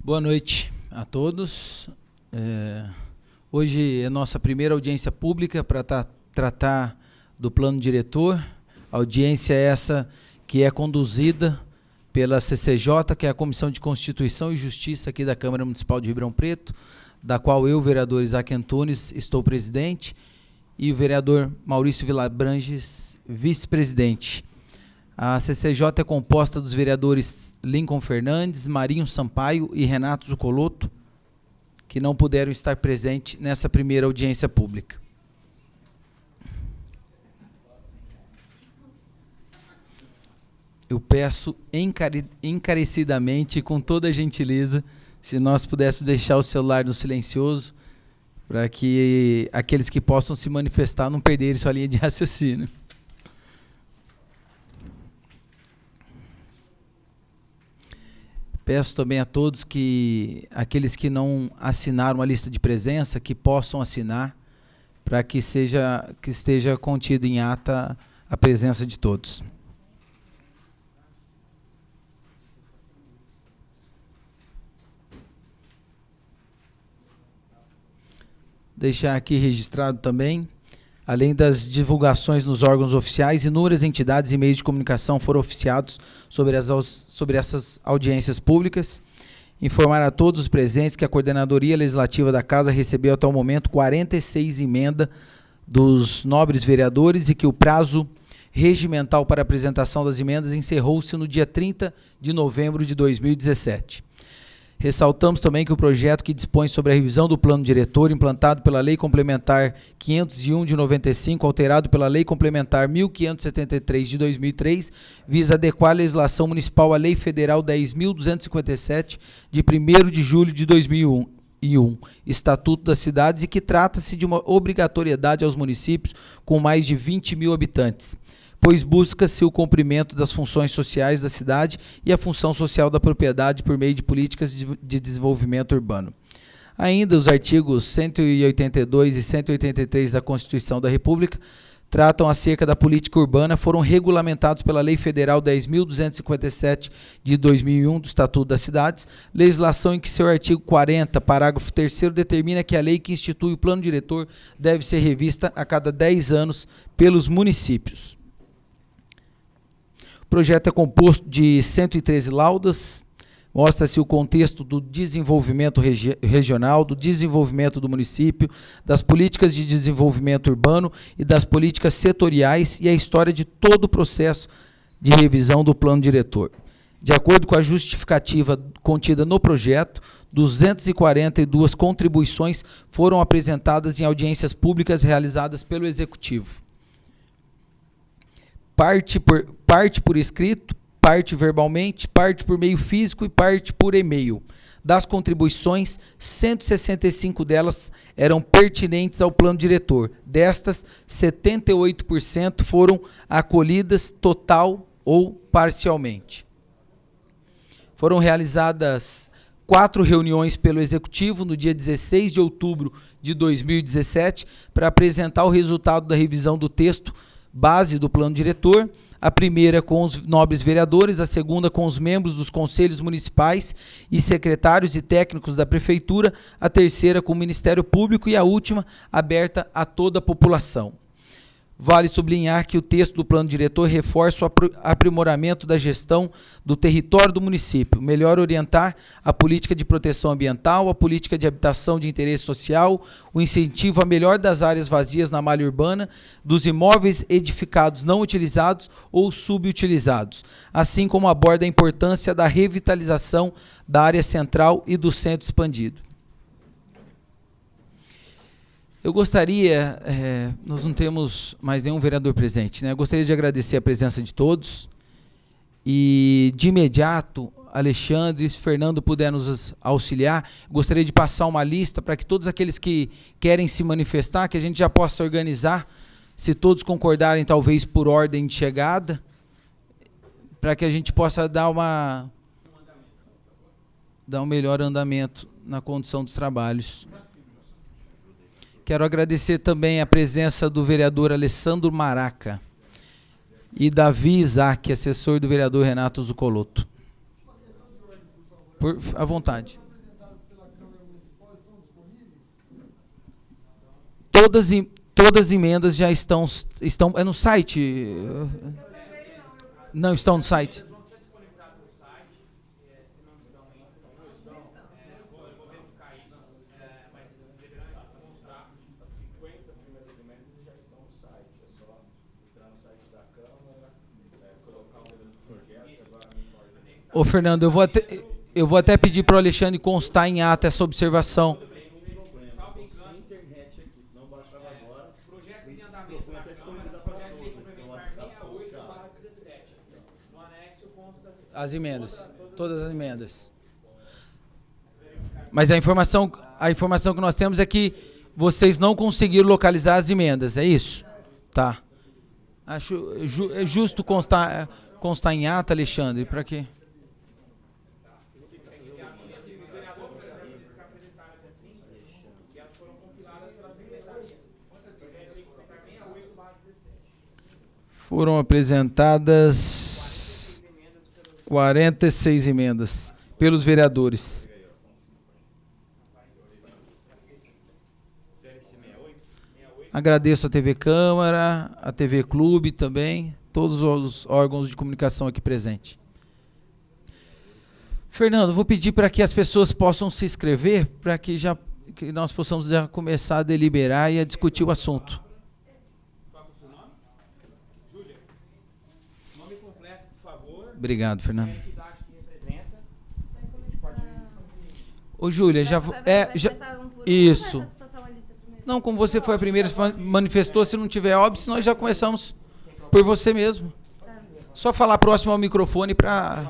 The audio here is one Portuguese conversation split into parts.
Boa noite a todos. Hoje é nossa primeira audiência pública para tratar do plano diretor. Audiência essa que é conduzida pela CCJ, que é a Comissão de Constituição e Justiça aqui da Câmara Municipal de Ribeirão Preto, da qual eu, vereador Isaac Antunes, estou presidente, e o vereador Maurício Vilabranges, vice-presidente. A CCJ é composta dos vereadores Lincoln Fernandes, Marinho Sampaio e Renato Zuccolotto, que não puderam estar presentes nessa primeira audiência pública. Eu peço encarecidamente, com toda a gentileza, se nós pudéssemos deixar o celular no silencioso, para que aqueles que possam se manifestar não perderem sua linha de raciocínio. Peço também a todos que, aqueles que não assinaram a lista de presença, que possam assinar, para que esteja contido em ata a presença de todos. Deixar aqui registrado também, além das divulgações nos órgãos oficiais, inúmeras entidades e meios de comunicação foram oficiados sobre essas audiências públicas. Informar a todos os presentes que a Coordenadoria Legislativa da Casa recebeu até o momento 46 emendas dos nobres vereadores e que o prazo regimental para apresentação das emendas encerrou-se no dia 30 de novembro de 2017. Ressaltamos também que o projeto que dispõe sobre a revisão do plano diretor, implantado pela Lei Complementar 501 de 95, alterado pela Lei Complementar 1573 de 2003, visa adequar a legislação municipal à Lei Federal 10.257, de 1º de julho de 2001, Estatuto das Cidades, e que trata-se de uma obrigatoriedade aos municípios com mais de 20 mil habitantes, pois busca-se o cumprimento das funções sociais da cidade e a função social da propriedade por meio de políticas de desenvolvimento urbano. Ainda os artigos 182 e 183 da Constituição da República tratam acerca da política urbana, foram regulamentados pela Lei Federal 10.257 de 2001 do Estatuto das Cidades, legislação em que seu artigo 40, parágrafo 3º, determina que a lei que institui o plano diretor deve ser revista a cada 10 anos pelos municípios. O projeto é composto de 113 laudas, mostra-se o contexto do desenvolvimento regional, do desenvolvimento do município, das políticas de desenvolvimento urbano e das políticas setoriais e a história de todo o processo de revisão do plano diretor. De acordo com a justificativa contida no projeto, 242 contribuições foram apresentadas em audiências públicas realizadas pelo Executivo. Parte por escrito, parte verbalmente, parte por meio físico e parte por e-mail. Das contribuições, 165 delas eram pertinentes ao plano diretor. Destas, 78% foram acolhidas total ou parcialmente. Foram realizadas 4 reuniões pelo Executivo no dia 16 de outubro de 2017 para apresentar o resultado da revisão do texto base do plano diretor, a primeira com os nobres vereadores, a segunda com os membros dos conselhos municipais e secretários e técnicos da prefeitura, a terceira com o Ministério Público e a última aberta a toda a população. Vale sublinhar que o texto do plano diretor reforça o aprimoramento da gestão do território do município, melhor orientar a política de proteção ambiental, a política de habitação de interesse social, o incentivo a melhor das áreas vazias na malha urbana, dos imóveis edificados não utilizados ou subutilizados, assim como aborda a importância da revitalização da área central e do centro expandido. Eu gostaria, nós não temos mais nenhum vereador presente, né? Eu gostaria de agradecer a presença de todos e, de imediato, Alexandre e Fernando puderem nos auxiliar. Gostaria de passar uma lista para que todos aqueles que querem se manifestar, que a gente já possa organizar, se todos concordarem, talvez por ordem de chegada, para que a gente possa dar um melhor andamento na condução dos trabalhos. Quero agradecer também a presença do vereador Alessandro Maraca e Davi Isaac, assessor do vereador Renato Zuccolotto. À vontade. todas as emendas já estão é no site? Não estão no site. Ô, Fernando, eu vou até pedir para o Alexandre constar em ata essa observação. As emendas, todas as emendas. Mas a informação que nós temos é que vocês não conseguiram localizar as emendas, é isso? Tá. Acho justo constar em ata, Alexandre, para quê? Foram apresentadas 46 emendas pelos vereadores. Agradeço a TV Câmara, a TV Clube também, todos os órgãos de comunicação aqui presentes. Fernando, vou pedir para que as pessoas possam se inscrever, para que nós possamos já começar a deliberar e a discutir o assunto. Obrigado, Fernando. Ô, Júlia, isso. Não, como você foi a primeira que manifestou, se não tiver óbvio, nós já começamos por você mesmo. Só falar próximo ao microfone para...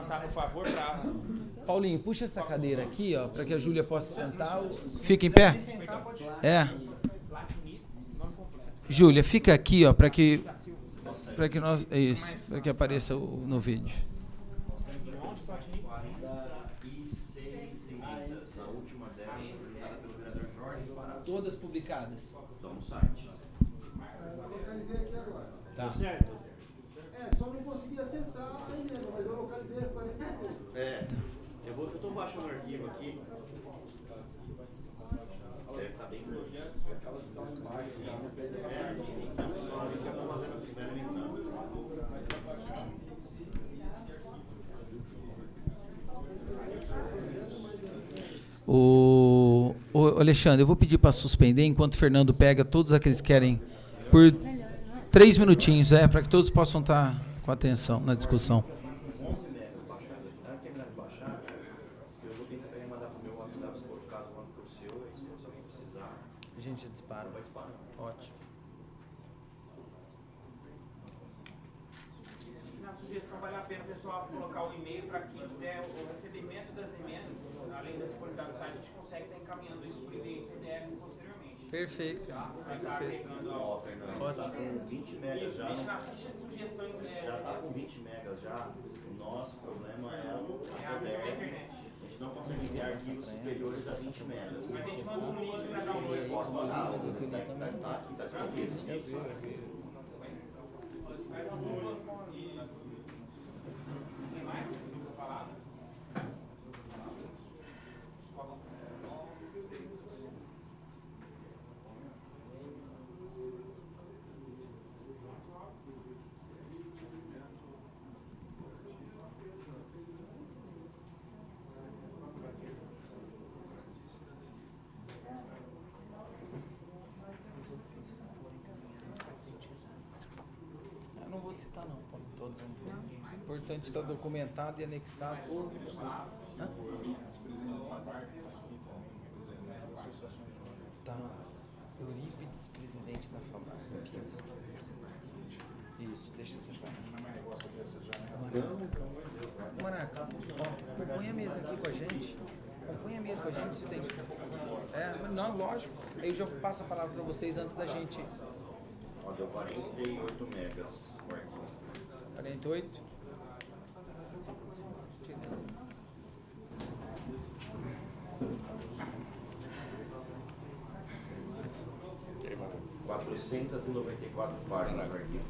Paulinho, puxa essa cadeira aqui, ó, para que a Júlia possa sentar. Fica em pé? É. Júlia, fica aqui, ó, para que nós... Isso, para que apareça no vídeo. Todas publicadas. Estão no site. Eu localizei aqui agora. Tá. Certo? Só não consegui acessar a emenda, mas eu localizei as 46. Eu estou baixando o arquivo aqui. Tá bem grande. Elas estão embaixo já no PDF. Só que eu estou fazendo assim, vai alimentando. O Alexandre, eu vou pedir para suspender enquanto o Fernando pega todos aqueles que querem por 3 minutinhos, para que todos possam estar com atenção na discussão. A gente dispara. Ótimo. Na sugestão vale a pena, pessoal, colocar o e-mail para quem quiser o recebimento das emendas, além da disponibilidade do site, a gente consegue estar encaminhando isso por e-mail PDF posteriormente. Perfeito. Vai estar agregando ao Fernando. Ótimo. Com 20 megas já. Deixa na ficha de sugestão. Já está com 20 megas já. O nosso problema é a internet. A gente não consegue enviar arquivos superiores a 20 megas. Mas a gente manda um link para download. Posso passar? Tá aqui, tá disponível. Tem mais que você falar? Eu não vou citar não, todos. É importante estar documentado e anexado. Tá. Eurípides, presidente da FABAR. Isso, deixa essa chave. Maraca, compõe a mesa aqui com a gente. Compõe a mesa com a gente. Você tem... não, lógico. Aí eu já passo a palavra para vocês antes da gente... Ó, deu 48 megas o arquivo. 48? 494 páginas no arquivo.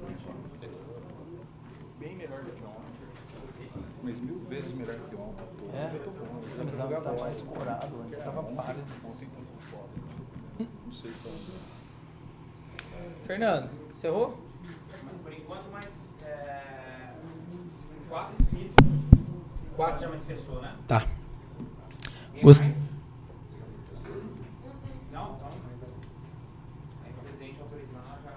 Bem melhor do que ontem. Mas 1000 vezes melhor que ontem. Muito bom. Mas tá mais corado, antes tava pálido. Ontem tanto foda. Não sei como. Fernando, encerrou? Por enquanto, mais 4 inscritos. 4 já manifestou, né? Tá. Ninguém Gost- mais? Não? Então. Aí o presidente autorizar já.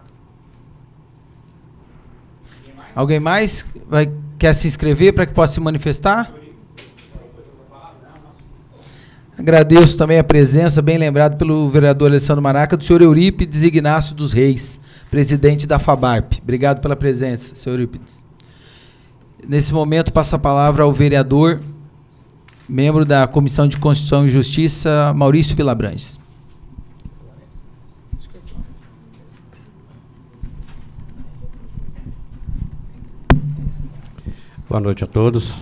Ninguém mais? Alguém mais quer se inscrever para que possa se manifestar? Agradeço também a presença, bem lembrado pelo vereador Alessandro Maraca, do senhor Eurípides Ignácio dos Reis, presidente da FABARP. Obrigado pela presença, senhor Eurípides. Nesse momento, passo a palavra ao vereador, membro da Comissão de Constituição e Justiça, Maurício Vilabranches. Boa noite a todos.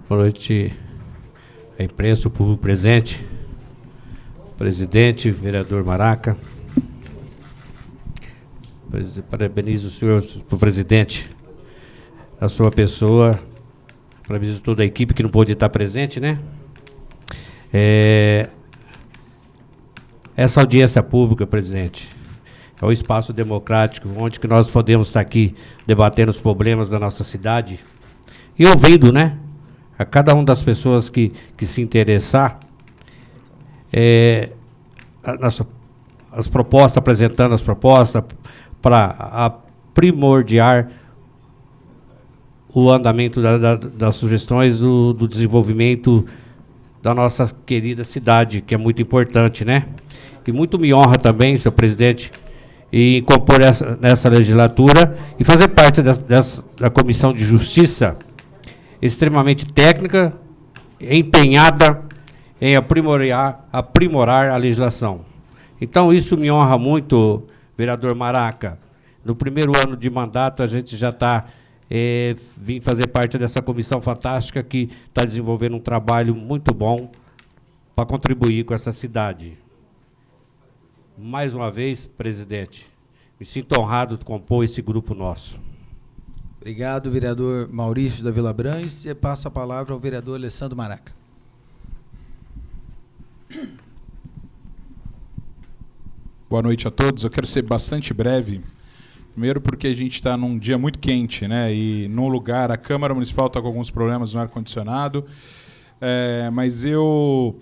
Boa noite à imprensa, o público presente, presidente, vereador Maraca. Parabenizo o senhor, o presidente, a sua pessoa. Parabenizo toda a equipe que não pôde estar presente, né? Essa audiência pública, presidente, é um espaço democrático onde que nós podemos estar aqui debatendo os problemas da nossa cidade e ouvindo, né, a cada uma das pessoas que se interessar, as propostas, apresentando as propostas para primordiar o andamento das sugestões do desenvolvimento da nossa querida cidade, que é muito importante, né? E muito me honra também, senhor presidente, em compor nessa legislatura e fazer parte da Comissão de Justiça, extremamente técnica, empenhada em aprimorar a legislação. Então, isso me honra muito, vereador Maraca. No primeiro ano de mandato, a gente já está vim fazer parte dessa comissão fantástica que está desenvolvendo um trabalho muito bom para contribuir com essa cidade. Mais uma vez, presidente, me sinto honrado de compor esse grupo nosso. Obrigado, vereador Maurício da Vila Branches. E passo a palavra ao vereador Alessandro Maraca. Boa noite a todos. Eu quero ser bastante breve. Primeiro porque a gente está num dia muito quente, né? E num lugar, a Câmara Municipal está com alguns problemas no ar-condicionado. Mas eu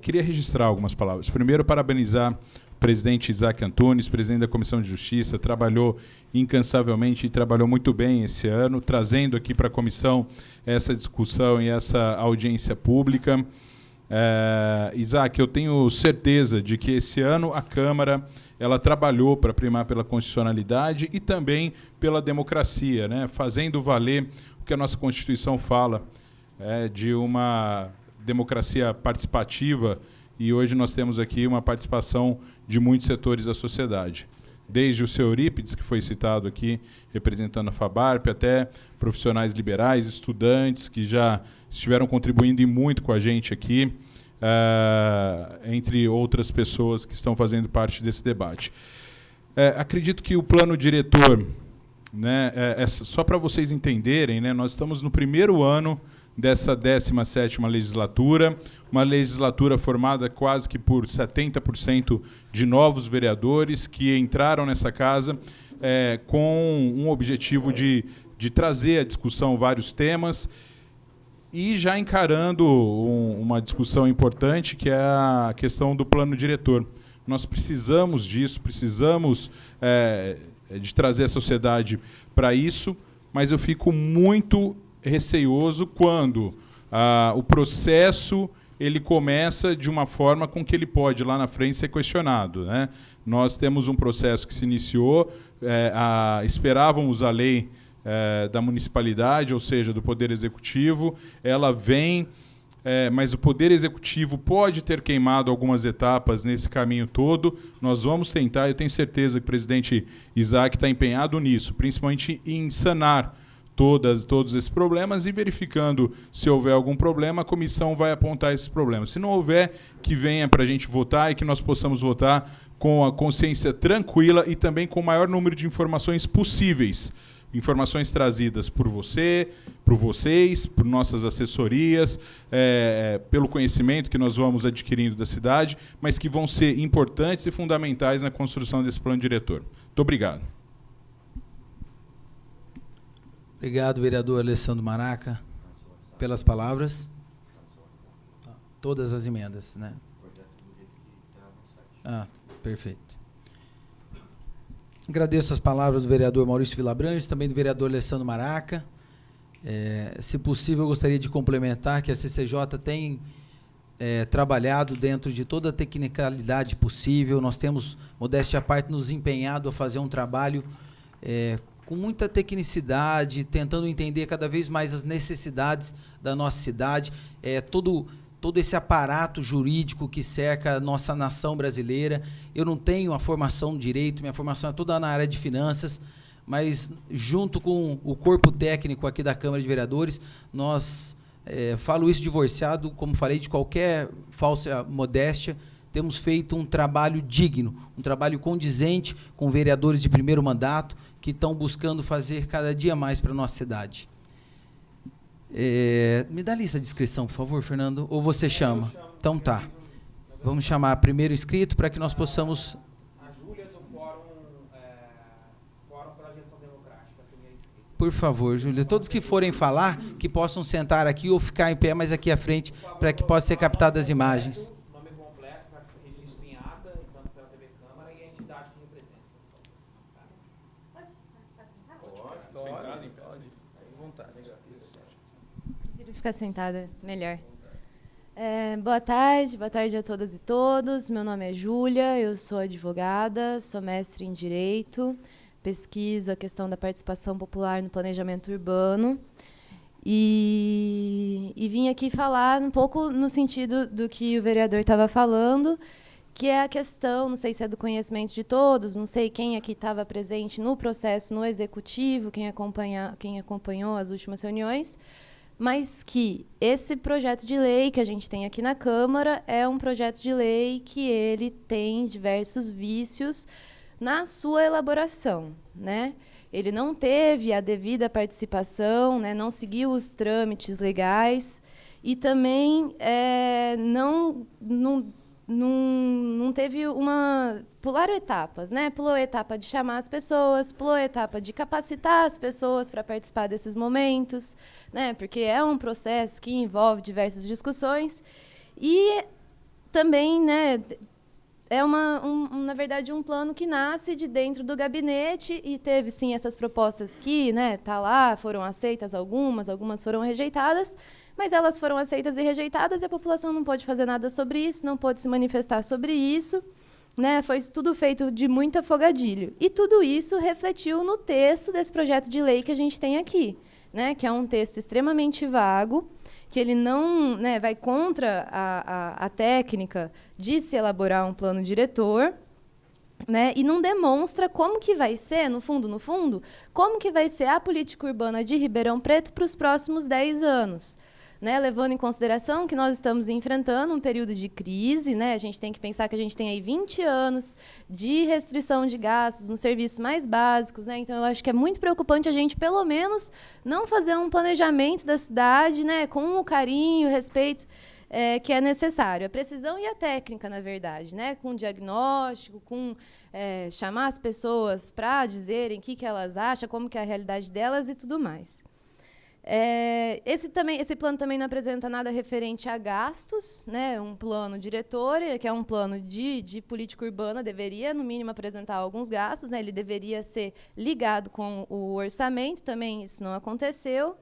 queria registrar algumas palavras. Primeiro, parabenizar o presidente Isaac Antunes, presidente da Comissão de Justiça, trabalhou incansavelmente e trabalhou muito bem esse ano, trazendo aqui para a comissão essa discussão e essa audiência pública. Isaac, eu tenho certeza de que esse ano a Câmara ela trabalhou para primar pela constitucionalidade e também pela democracia, né? Fazendo valer o que a nossa Constituição fala de uma democracia participativa, e hoje nós temos aqui uma participação de muitos setores da sociedade. Desde o seu Eurípides, que foi citado aqui, representando a FABARP, até profissionais liberais, estudantes, que já estiveram contribuindo e muito com a gente aqui, entre outras pessoas que estão fazendo parte desse debate. Acredito que o plano diretor, né, só para vocês entenderem, né, nós estamos no primeiro ano dessa 17ª legislatura, uma legislatura formada quase que por 70% de novos vereadores que entraram nessa casa com um objetivo de trazer à discussão vários temas e já encarando uma discussão importante, que é a questão do plano diretor. Nós precisamos disso, precisamos de trazer a sociedade para isso, mas eu fico muito receioso quando o processo ele começa de uma forma com que ele pode, lá na frente, ser questionado, né? Nós temos um processo que se iniciou, esperávamos a lei da municipalidade, ou seja, do Poder Executivo, ela vem, mas o Poder Executivo pode ter queimado algumas etapas nesse caminho todo. Nós vamos tentar, eu tenho certeza que o presidente Isaac está empenhado nisso, principalmente em sanar todos esses problemas, e verificando se houver algum problema, a comissão vai apontar esses problemas. Se não houver, que venha para a gente votar e que nós possamos votar com a consciência tranquila e também com o maior número de informações possíveis, informações trazidas por você, por vocês, por nossas assessorias, pelo conhecimento que nós vamos adquirindo da cidade, mas que vão ser importantes e fundamentais na construção desse plano diretor. Muito obrigado. Obrigado, vereador Alessandro Maraca, pelas palavras. Todas as emendas, né? Ah, perfeito. Agradeço as palavras do vereador Maurício Vilabranches, também do vereador Alessandro Maraca. Se possível, eu gostaria de complementar que a CCJ tem trabalhado dentro de toda a tecnicalidade possível. Nós temos, modéstia à parte, nos empenhado a fazer um trabalho com muita tecnicidade, tentando entender cada vez mais as necessidades da nossa cidade, todo esse aparato jurídico que cerca a nossa nação brasileira. Eu não tenho a formação no direito, minha formação é toda na área de finanças, mas junto com o corpo técnico aqui da Câmara de Vereadores, nós, falo isso divorciado, como falei, de qualquer falsa modéstia, temos feito um trabalho digno, um trabalho condizente com vereadores de primeiro mandato, que estão buscando fazer cada dia mais para a nossa cidade. Me dá a lista de inscrição, por favor, Fernando, ou você chama? Então tá. Vamos chamar primeiro inscrito para que nós possamos... A Júlia do Fórum pela Gestão Democrática, primeira inscrita. Por favor, Júlia, todos que forem falar, que possam sentar aqui ou ficar em pé mais aqui à frente, para que possam ser captadas as imagens. Nome completo, para registro em ata, enquanto pela TV Câmara, e a entidade que representa. Prefiro ficar sentada, melhor. Boa tarde a todas e todos. Meu nome é Júlia, eu sou advogada, sou mestre em Direito, pesquiso a questão da participação popular no planejamento urbano e vim aqui falar um pouco no sentido do que o vereador estava falando, que é a questão, não sei se é do conhecimento de todos, não sei quem aqui estava presente no processo, no executivo, quem acompanhou as últimas reuniões, mas que esse projeto de lei que a gente tem aqui na Câmara é um projeto de lei que ele tem diversos vícios na sua elaboração, né? Ele não teve a devida participação, né? Não seguiu os trâmites legais e também não teve pularam etapas, né? Pulou a etapa de chamar as pessoas, pulou a etapa de capacitar as pessoas para participar desses momentos, né? Porque é um processo que envolve diversas discussões e também, né, na verdade, um plano que nasce de dentro do gabinete e teve, sim, essas propostas que, né, tá lá, foram aceitas algumas foram rejeitadas, mas elas foram aceitas e rejeitadas e a população não pode fazer nada sobre isso, não pode se manifestar sobre isso, né? Foi tudo feito de muito afogadilho. E tudo isso refletiu no texto desse projeto de lei que a gente tem aqui, né? Que é um texto extremamente vago, que ele não, né, vai contra a técnica de se elaborar um plano diretor, né, e não demonstra como que vai ser, no fundo, como que vai ser a política urbana de Ribeirão Preto para os próximos 10 anos. Né, levando em consideração que nós estamos enfrentando um período de crise, né, a gente tem que pensar que a gente tem aí 20 anos de restrição de gastos nos serviços mais básicos, né, então eu acho que é muito preocupante a gente, pelo menos, não fazer um planejamento da cidade, né, com o carinho, o respeito que é necessário. A precisão e a técnica, na verdade, né, com diagnóstico, com chamar as pessoas para dizerem o que elas acham, como que é a realidade delas e tudo mais. Esse plano também não apresenta nada referente a gastos, né? Um plano diretor, que é um plano de política urbana, deveria, no mínimo, apresentar alguns gastos, né? Ele deveria ser ligado com o orçamento, também isso não aconteceu.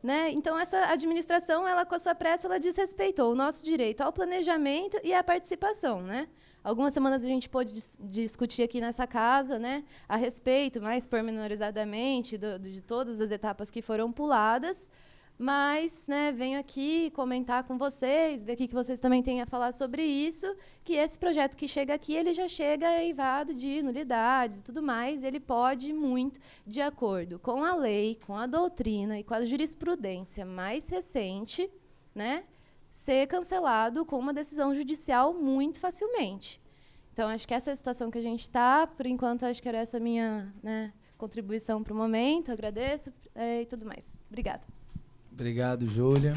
Né? Então, essa administração, ela, com a sua pressa, ela desrespeitou o nosso direito ao planejamento e à participação. Né? Algumas semanas a gente pôde discutir aqui nessa casa, né, a respeito, mais pormenorizadamente, de todas as etapas que foram puladas, mas, né, venho aqui comentar com vocês, ver aqui que vocês também têm a falar sobre isso, que esse projeto que chega aqui, ele já chega eivado de nulidades e tudo mais, ele pode muito, de acordo com a lei, com a doutrina e com a jurisprudência mais recente, né, ser cancelado com uma decisão judicial muito facilmente. Então, acho que essa é a situação que a gente está. Por enquanto, acho que era essa minha, né, contribuição para o momento, agradeço e tudo mais. Obrigada. Obrigado, Júlia.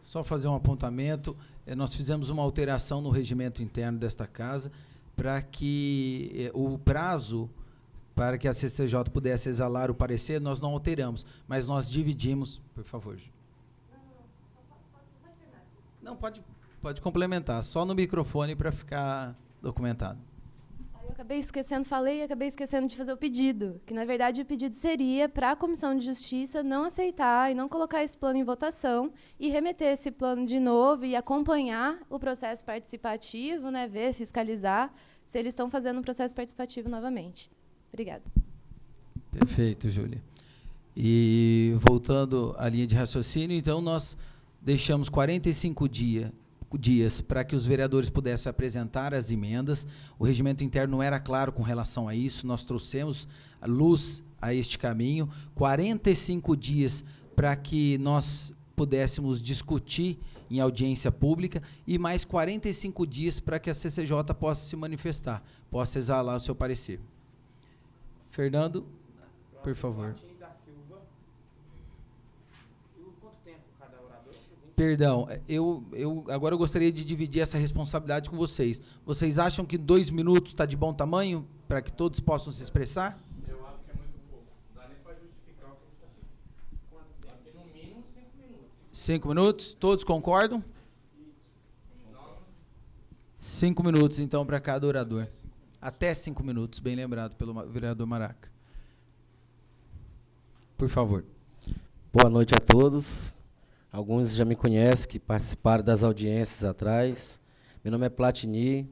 Só fazer um apontamento. Nós fizemos uma alteração no regimento interno desta casa para que o prazo para que a CCJ pudesse exalar o parecer, nós não alteramos, mas nós dividimos. Por favor, Júlia. Não, pode complementar, só no microfone para ficar documentado. Eu acabei esquecendo de fazer o pedido, que na verdade o pedido seria para a Comissão de Justiça não aceitar e não colocar esse plano em votação e remeter esse plano de novo e acompanhar o processo participativo, né, ver, fiscalizar se eles estão fazendo um processo participativo novamente. Obrigada. Perfeito, Júlia. E voltando à linha de raciocínio, então nós deixamos 45 dias para que os vereadores pudessem apresentar as emendas. O regimento interno não era claro com relação a isso, nós trouxemos a luz a este caminho. 45 dias para que nós pudéssemos discutir em audiência pública e mais 45 dias para que a CCJ possa se manifestar, possa exalar o seu parecer. Fernando, por favor. Perdão, eu agora eu gostaria de dividir essa responsabilidade com vocês. Vocês acham que 2 minutos está de bom tamanho para que todos possam se expressar? Eu acho que é muito pouco. Não dá nem para justificar o que está aqui. Quanto tempo? No mínimo 5 minutos. 5 minutos? Todos concordam? 5 minutos, então, para cada orador. Até 5 minutos, bem lembrado pelo vereador Maraca. Por favor. Boa noite a todos. Alguns já me conhecem, que participaram das audiências atrás. Meu nome é Platini.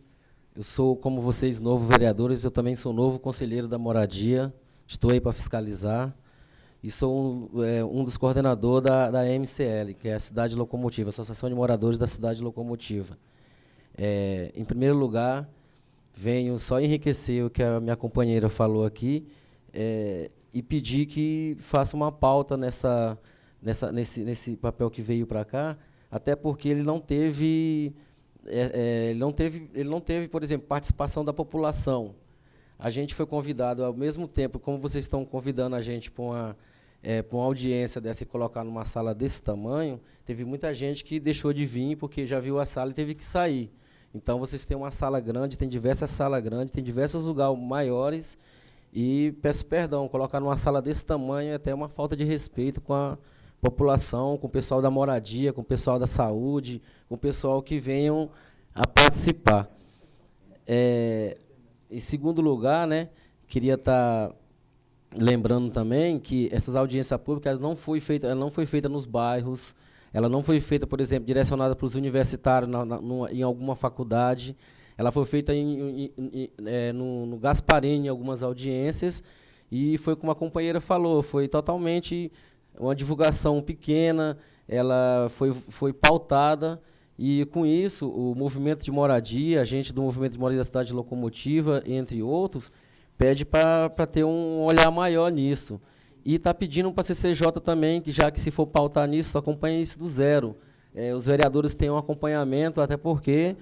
Eu sou, como vocês, novo vereadores, eu também sou novo conselheiro da moradia. Estou aí para fiscalizar. E sou um dos coordenadores da MCL, que é a Cidade Locomotiva, Associação de Moradores da Cidade Locomotiva. Em primeiro lugar, venho só enriquecer o que a minha companheira falou aqui e pedir que faça uma pauta nesse papel que veio para cá, até porque ele não teve, por exemplo, participação da população. A gente foi convidado, ao mesmo tempo, como vocês estão convidando a gente para uma audiência dessa e colocar numa sala desse tamanho, teve muita gente que deixou de vir porque já viu a sala e teve que sair. Então, vocês têm uma sala grande, tem diversas salas grandes, tem diversos lugares maiores, e peço perdão, colocar numa sala desse tamanho é até uma falta de respeito com a população, com o pessoal da moradia, com o pessoal da saúde, com o pessoal que venham a participar. Em segundo lugar, né, queria estar lembrando também que essas audiências públicas não foi feita nos bairros, ela não foi feita, por exemplo, direcionada para os universitários em alguma faculdade, ela foi feita no Gasparini, em algumas audiências, e foi como a companheira falou, foi totalmente uma divulgação pequena, ela foi pautada, e com isso o movimento de moradia, a gente do movimento de moradia da Cidade Locomotiva, entre outros, pede para ter um olhar maior nisso. E está pedindo para a CCJ também, que já que se for pautar nisso, acompanhe isso do zero. Os vereadores têm um acompanhamento, até porque,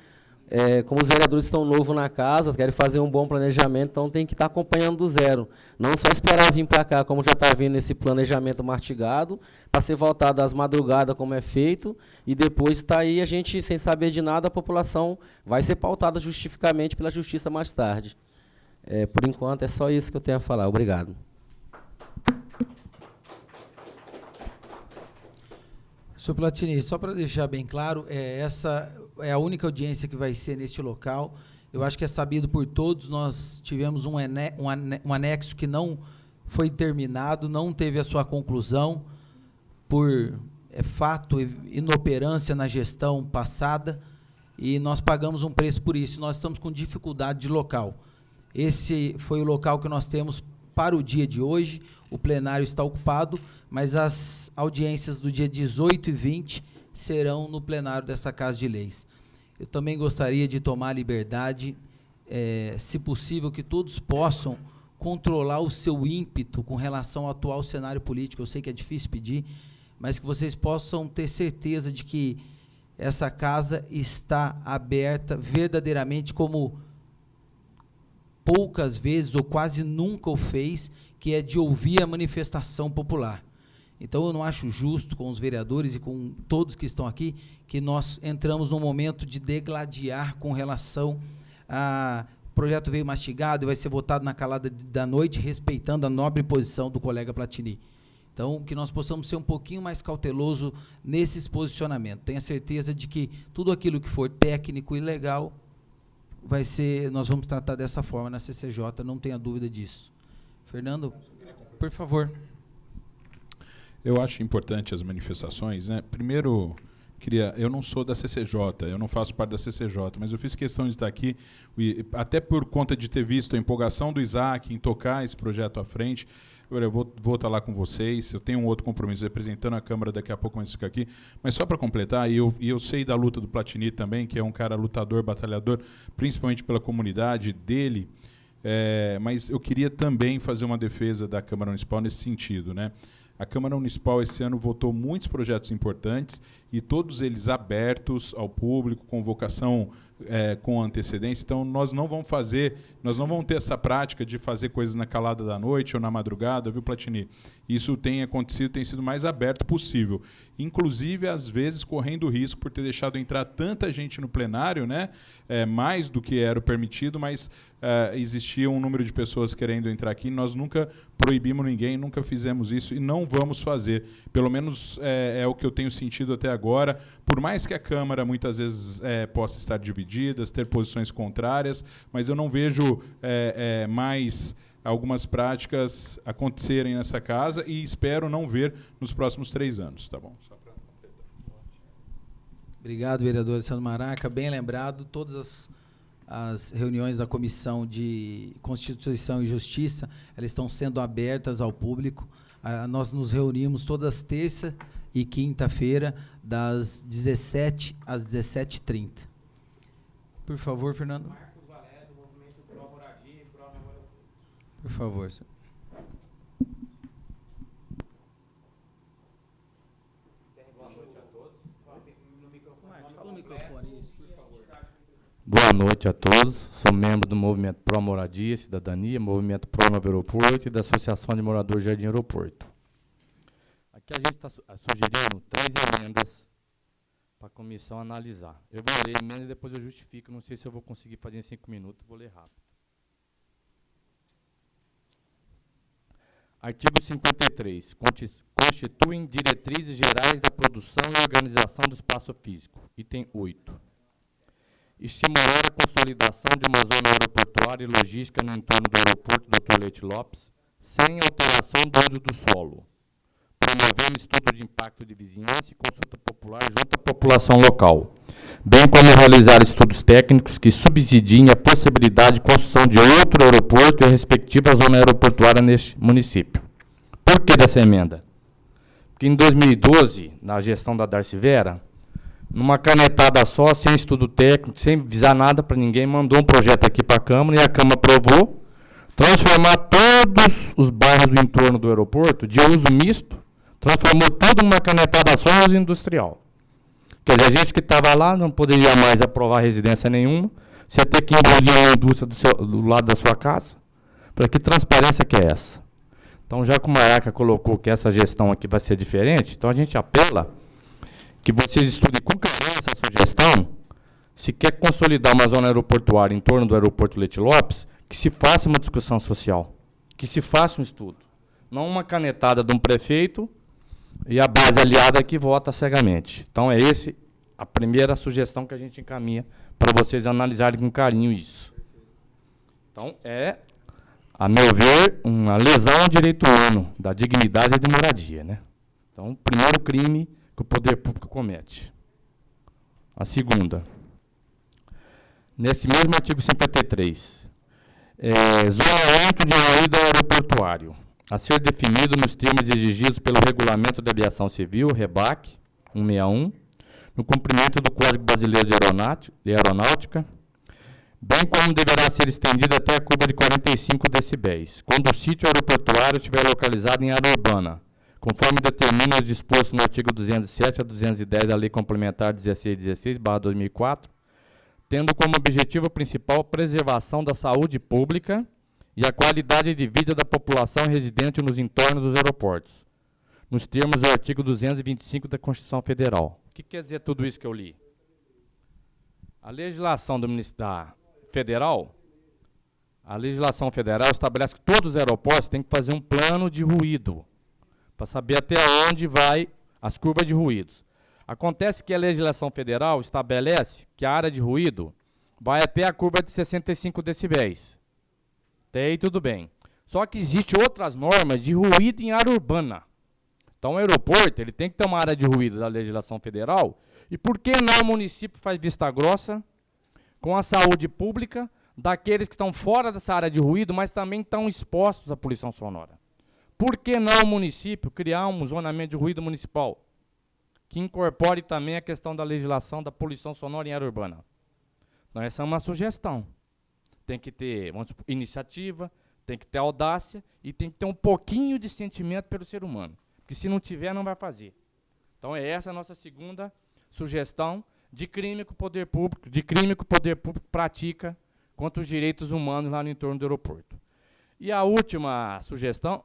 como os vereadores estão novos na casa, querem fazer um bom planejamento, então tem que estar acompanhando do zero. Não só esperar vir para cá, como já está vindo esse planejamento mastigado, para ser voltado às madrugadas, como é feito, e depois está aí a gente, sem saber de nada, a população vai ser pautada justificamente pela justiça mais tarde. Por enquanto, é só isso que eu tenho a falar. Obrigado. Senhor Platini, só para deixar bem claro, essa é a única audiência que vai ser neste local. Eu acho que é sabido por todos, nós tivemos um anexo que não foi terminado, não teve a sua conclusão, por fato, inoperância na gestão passada, e nós pagamos um preço por isso. Nós estamos com dificuldade de local. Esse foi o local que nós temos para o dia de hoje. O plenário está ocupado, mas as audiências do dia 18 e 20 serão no plenário dessa Casa de Leis. Eu também gostaria de tomar a liberdade, se possível, que todos possam controlar o seu ímpeto com relação ao atual cenário político. Eu sei que é difícil pedir, mas que vocês possam ter certeza de que essa casa está aberta verdadeiramente como poucas vezes ou quase nunca o fez, que é de ouvir a manifestação popular. Então, eu não acho justo com os vereadores e com todos que estão aqui que nós entramos num momento de degladiar com relação a o projeto veio mastigado e vai ser votado na calada da noite, respeitando a nobre posição do colega Platini. Então, que nós possamos ser um pouquinho mais cauteloso nesses posicionamentos. Tenha certeza de que tudo aquilo que for técnico e legal vai ser, nós vamos tratar dessa forma na CCJ, não tenha dúvida disso. Fernando, por favor. Eu acho importante as manifestações, né? Primeiro, eu não sou da CCJ, eu não faço parte da CCJ, mas eu fiz questão de estar aqui, até por conta de ter visto a empolgação do Isaac em tocar esse projeto à frente. Eu vou estar lá com vocês, eu tenho um outro compromisso representando a Câmara, daqui a pouco mais ficar aqui, mas só para completar, e eu sei da luta do Platini também, que é um cara lutador, batalhador, principalmente pela comunidade dele, mas eu queria também fazer uma defesa da Câmara Municipal nesse sentido, né? A Câmara Municipal esse ano votou muitos projetos importantes e todos eles abertos ao público, com vocação com antecedência. Então, nós não vamos ter essa prática de fazer coisas na calada da noite ou na madrugada, viu, Platini? Isso tem acontecido, tem sido o mais aberto possível. Inclusive, às vezes, correndo o risco por ter deixado entrar tanta gente no plenário, né? Mais do que era o permitido, mas existia um número de pessoas querendo entrar aqui. Nós nunca proibimos ninguém, nunca fizemos isso e não vamos fazer. Pelo menos é o que eu tenho sentido até agora. Por mais que a Câmara muitas vezes possa estar dividida, ter posições contrárias, mas eu não vejo mais algumas práticas acontecerem nessa casa e espero não ver nos próximos 3 anos. Tá bom? Só para completar. Obrigado, vereador Alessandro Maraca. Bem lembrado, todas as reuniões da Comissão de Constituição e Justiça, elas estão sendo abertas ao público. Nós nos reunimos todas terça e quinta-feira, das 17 às 17h30. Por favor, Fernando. Marcos Valério, do Movimento Pro Moradia e Pro Memória. Por favor, senhor. Boa noite a todos. Fala no microfone, isso, por favor. Boa noite a todos. Sou membro do Movimento Pro Moradia e Cidadania, Movimento Pro Novo Aeroporto e da Associação de Moradores Jardim Aeroporto. Aqui a gente está sugerindo 3 emendas para a comissão analisar. Eu vou ler a emenda e depois eu justifico. Não sei se eu vou conseguir fazer em 5 minutos, vou ler rápido. Artigo 53. Constituem diretrizes gerais da produção e organização do espaço físico. Item 8. Estimular a consolidação de uma zona aeroportuária e logística no entorno do aeroporto Dr. Leite Lopes, sem alteração do uso do solo. Promover um estudo de impacto de vizinhança e consulta popular junto à população local, bem como realizar estudos técnicos que subsidiem a possibilidade de construção de outro aeroporto e a respectiva zona aeroportuária neste município. Por que dessa emenda? Porque em 2012, na gestão da Darcy Vera, numa canetada só, sem estudo técnico, sem avisar nada para ninguém, mandou um projeto aqui para a Câmara e a Câmara aprovou transformar todos os bairros do entorno do aeroporto de uso misto, transformou tudo numa canetada só em uso industrial. Quer dizer, a gente que estava lá não poderia mais aprovar residência nenhuma, você ia ter que engolir uma indústria do lado da sua casa. Para que transparência que é essa? Então, já que o Maraca colocou que essa gestão aqui vai ser diferente, então a gente apela que vocês estudem com carinho essa sugestão. Se quer consolidar uma zona aeroportuária em torno do aeroporto Leite Lopes, que se faça uma discussão social, que se faça um estudo. Não uma canetada de um prefeito e a base aliada que vota cegamente. Então, é essa a primeira sugestão que a gente encaminha para vocês analisarem com carinho isso. Então, a meu ver, uma lesão ao direito humano, da dignidade e de moradia, né? Então, o primeiro crime que o poder público comete. A nesse mesmo artigo 53, zoneamento de ruído aeroportuário, a ser definido nos termos exigidos pelo Regulamento da Aviação Civil, REBAC 161, no cumprimento do Código Brasileiro de Aeronáutica, bem como deverá ser estendido até a curva de 45 decibéis, quando o sítio aeroportuário estiver localizado em área urbana, conforme determina o disposto no artigo 207 a 210 da Lei Complementar 1616/2004, tendo como objetivo principal a preservação da saúde pública e a qualidade de vida da população residente nos entornos dos aeroportos, nos termos do artigo 225 da Constituição Federal. O que quer dizer tudo isso que eu li? A legislação da federal, a legislação federal estabelece que todos os aeroportos têm que fazer um plano de ruído, para saber até onde vai as curvas de ruídos. Acontece que a legislação federal estabelece que a área de ruído vai até a curva de 65 decibéis. Até aí tudo bem. Só que existem outras normas de ruído em área urbana. Então o aeroporto ele tem que ter uma área de ruído da legislação federal. E por que não o município faz vista grossa com a saúde pública daqueles que estão fora dessa área de ruído, mas também estão expostos à poluição sonora? Por que não o município criar um zonamento de ruído municipal que incorpore também a questão da legislação da poluição sonora em área urbana? Então essa é uma sugestão. Tem que ter iniciativa, tem que ter audácia e tem que ter um pouquinho de sentimento pelo ser humano. Porque se não tiver, não vai fazer. Então é essa a nossa segunda sugestão de crime que o poder público, pratica contra os direitos humanos lá no entorno do aeroporto. E a última sugestão,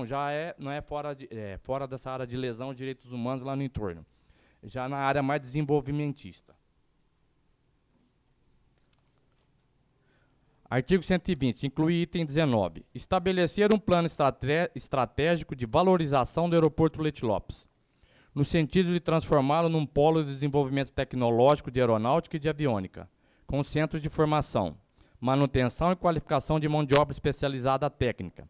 já não é fora dessa área de lesão de direitos humanos lá no entorno, já na área mais desenvolvimentista. Artigo 120, inclui item 19. Estabelecer um plano estratégico de valorização do aeroporto Leite Lopes, no sentido de transformá-lo num polo de desenvolvimento tecnológico de aeronáutica e de aviônica, com centros de formação, manutenção e qualificação de mão de obra especializada técnica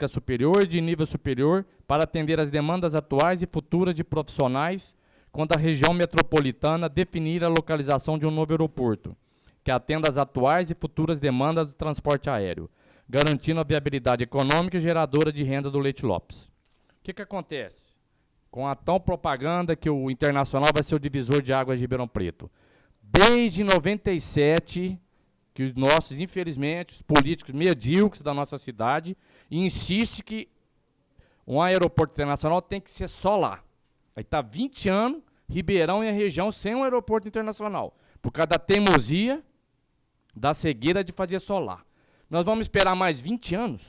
superior e de nível superior, para atender às demandas atuais e futuras de profissionais, quando a região metropolitana definir a localização de um novo aeroporto, que atenda às atuais e futuras demandas do transporte aéreo, garantindo a viabilidade econômica e geradora de renda do Leite Lopes. O que acontece? Com a tão propaganda que o Internacional vai ser o divisor de águas de Ribeirão Preto. Desde 97, que os nossos, infelizmente, os políticos medíocres da nossa cidade insistem que um aeroporto internacional tem que ser só lá. Aí está 20 anos, Ribeirão e a região sem um aeroporto internacional, por causa da teimosia, da cegueira de fazer só lá. Nós vamos esperar mais 20 anos.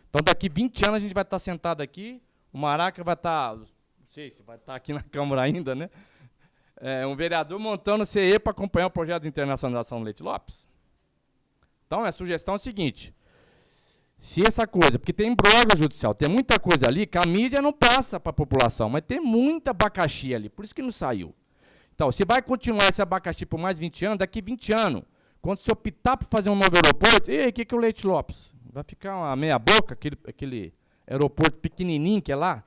Então, daqui 20 anos, a gente vai estar sentado aqui, o Maraca vai estar, não sei se vai estar aqui na Câmara ainda, né? Um vereador montando CE para acompanhar o projeto de internacionalização do Leite Lopes. Então, a sugestão é a seguinte: se essa coisa, porque tem imbróglio judicial, tem muita coisa ali que a mídia não passa para a população, mas tem muita abacaxi ali, por isso que não saiu. Então, se vai continuar esse abacaxi por mais 20 anos, daqui 20 anos, quando se optar por fazer um novo aeroporto, e aí, o que é o Leite Lopes? Vai ficar uma meia boca, aquele aeroporto pequenininho que é lá?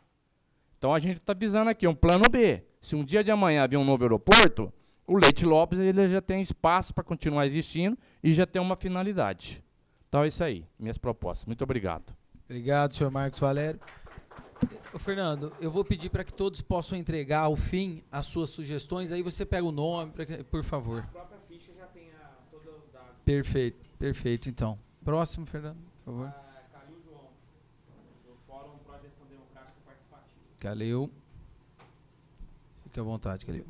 Então, a gente está visando aqui um plano B. Se um dia de amanhã vir um novo aeroporto, o Leite Lopes ele já tem espaço para continuar existindo e já tem uma finalidade. Então é isso aí, minhas propostas. Muito obrigado. Obrigado, senhor Marcos Valério. Ô, Fernando, eu vou pedir para que todos possam entregar ao fim as suas sugestões, aí você pega o nome, por favor. A própria ficha já tem todos os dados. Perfeito, então. Próximo, Fernando, por favor. Calil João, do Fórum Pró Gestão Democrática e Participativa. Calil. Fique à vontade, Calil.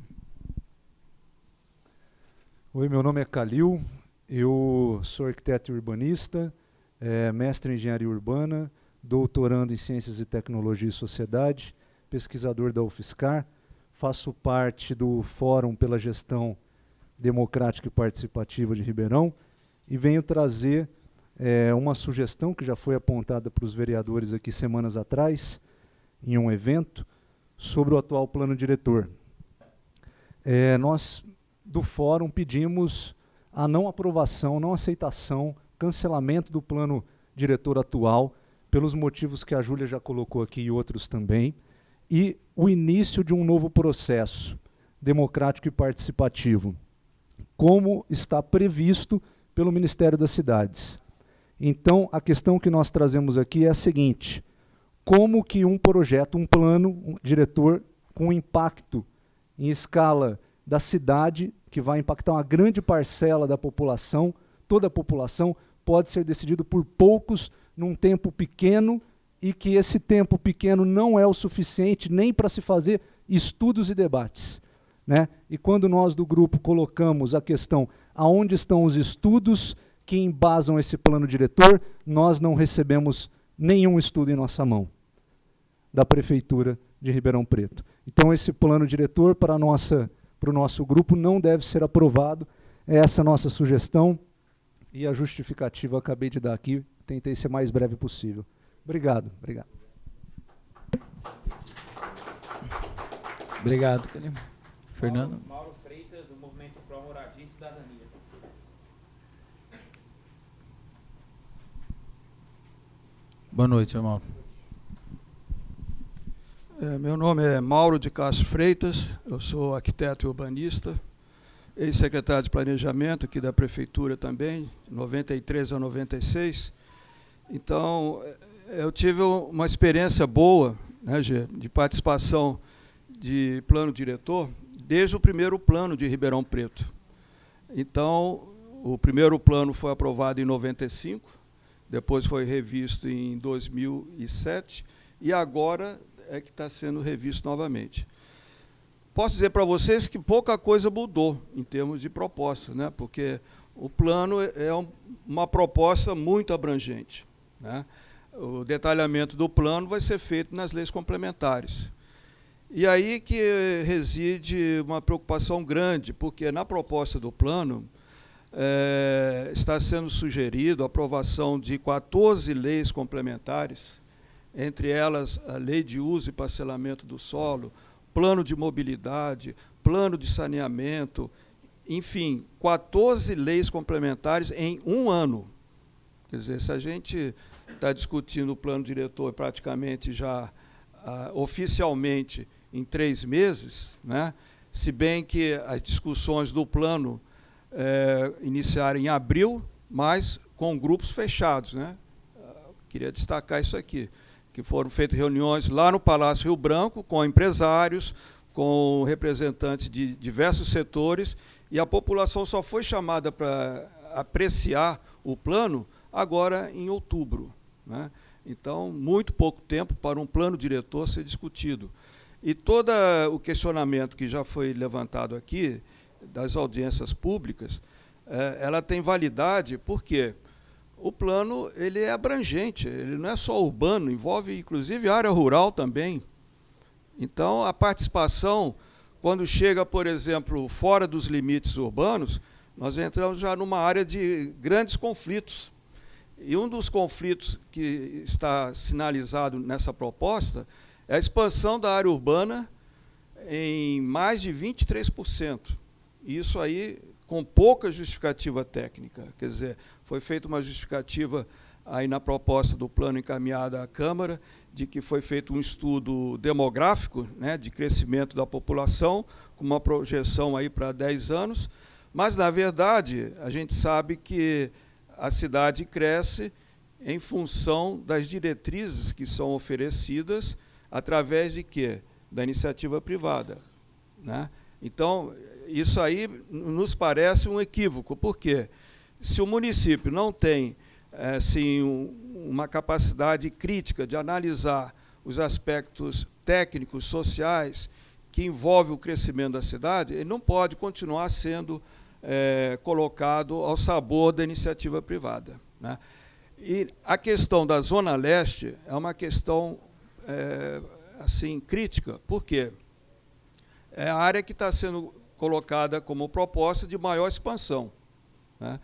Oi, meu nome é Calil, eu sou arquiteto e urbanista, mestre em engenharia urbana, doutorando em ciências e tecnologia e sociedade, pesquisador da UFSCar, faço parte do Fórum pela Gestão Democrática e Participativa de Ribeirão e venho trazer uma sugestão que já foi apontada para os vereadores aqui semanas atrás, em um evento, sobre o atual plano diretor. Nós do Fórum pedimos a não aprovação, não aceitação, cancelamento do plano diretor atual, pelos motivos que a Júlia já colocou aqui e outros também, e o início de um novo processo democrático e participativo, como está previsto pelo Ministério das Cidades. Então, a questão que nós trazemos aqui é a seguinte: como que um projeto, um plano diretor com impacto em escala da cidade, que vai impactar uma grande parcela da população, toda a população, pode ser decidido por poucos, num tempo pequeno, e que esse tempo pequeno não é o suficiente nem para se fazer estudos e debates. né? E quando nós do grupo colocamos a questão aonde estão os estudos que embasam esse plano diretor, nós não recebemos nenhum estudo em nossa mão da Prefeitura de Ribeirão Preto. Então, esse plano diretor para o nosso grupo não deve ser aprovado. É essa a nossa sugestão e a justificativa eu acabei de dar aqui. Tentei ser mais breve possível. Obrigado. Obrigado. Obrigado, Fernando. Mauro Freitas, do Movimento Pro Moradia e Cidadania. Boa noite, senhor Mauro. Meu nome é Mauro de Castro Freitas, eu sou arquiteto e urbanista, ex-secretário de Planejamento aqui da Prefeitura também, de 93 a 96. Então, eu tive uma experiência boa, né, de participação de plano diretor, desde o primeiro plano de Ribeirão Preto. Então, o primeiro plano foi aprovado em 95, depois foi revisto em 2007, e agora é que está sendo revisto novamente. Posso dizer para vocês que pouca coisa mudou em termos de proposta, né? Porque o plano é uma proposta muito abrangente, né? O detalhamento do plano vai ser feito nas leis complementares. E aí que reside uma preocupação grande, porque na proposta do plano está sendo sugerido a aprovação de 14 leis complementares, entre elas a Lei de Uso e Parcelamento do Solo, Plano de Mobilidade, Plano de Saneamento, enfim, 14 leis complementares em um ano. Quer dizer, se a gente está discutindo o plano diretor praticamente já oficialmente em 3 meses, né, se bem que as discussões do plano iniciaram em abril, mas com grupos fechados, né? Queria destacar isso aqui, que foram feitas reuniões lá no Palácio Rio Branco, com empresários, com representantes de diversos setores, e a população só foi chamada para apreciar o plano agora em outubro, né? Então, muito pouco tempo para um plano diretor ser discutido. E todo o questionamento que já foi levantado aqui, das audiências públicas, ela tem validade porque o plano ele é abrangente, ele não é só urbano, envolve inclusive área rural também. Então, a participação, quando chega, por exemplo, fora dos limites urbanos, nós entramos já numa área de grandes conflitos. E um dos conflitos que está sinalizado nessa proposta é a expansão da área urbana em mais de 23%. Isso aí com pouca justificativa técnica. Quer dizer, foi feita uma justificativa aí na proposta do plano encaminhado à Câmara, de que foi feito um estudo demográfico, né, de crescimento da população, com uma projeção aí para 10 anos, mas, na verdade, a gente sabe que a cidade cresce em função das diretrizes que são oferecidas através de quê? Da iniciativa privada, né? Então, isso aí nos parece um equívoco, porque se o município não tem assim, uma capacidade crítica de analisar os aspectos técnicos, sociais, que envolvem o crescimento da cidade, ele não pode continuar sendo colocado ao sabor da iniciativa privada, né? E a questão da Zona Leste é uma questão assim, crítica, por quê? É a área que está sendo colocada como proposta de maior expansão, né?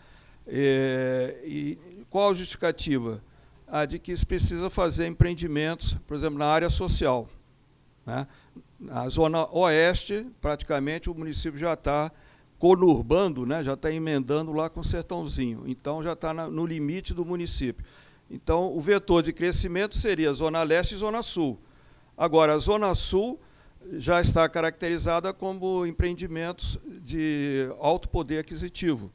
E qual a justificativa? A de que se precisa fazer empreendimentos, por exemplo, na área social, né? Na Zona Oeste, praticamente, o município já está conurbando, né? Já está emendando lá com o Sertãozinho, então já está no limite do município. Então, o vetor de crescimento seria Zona Leste e Zona Sul. Agora, a Zona Sul já está caracterizada como empreendimentos de alto poder aquisitivo,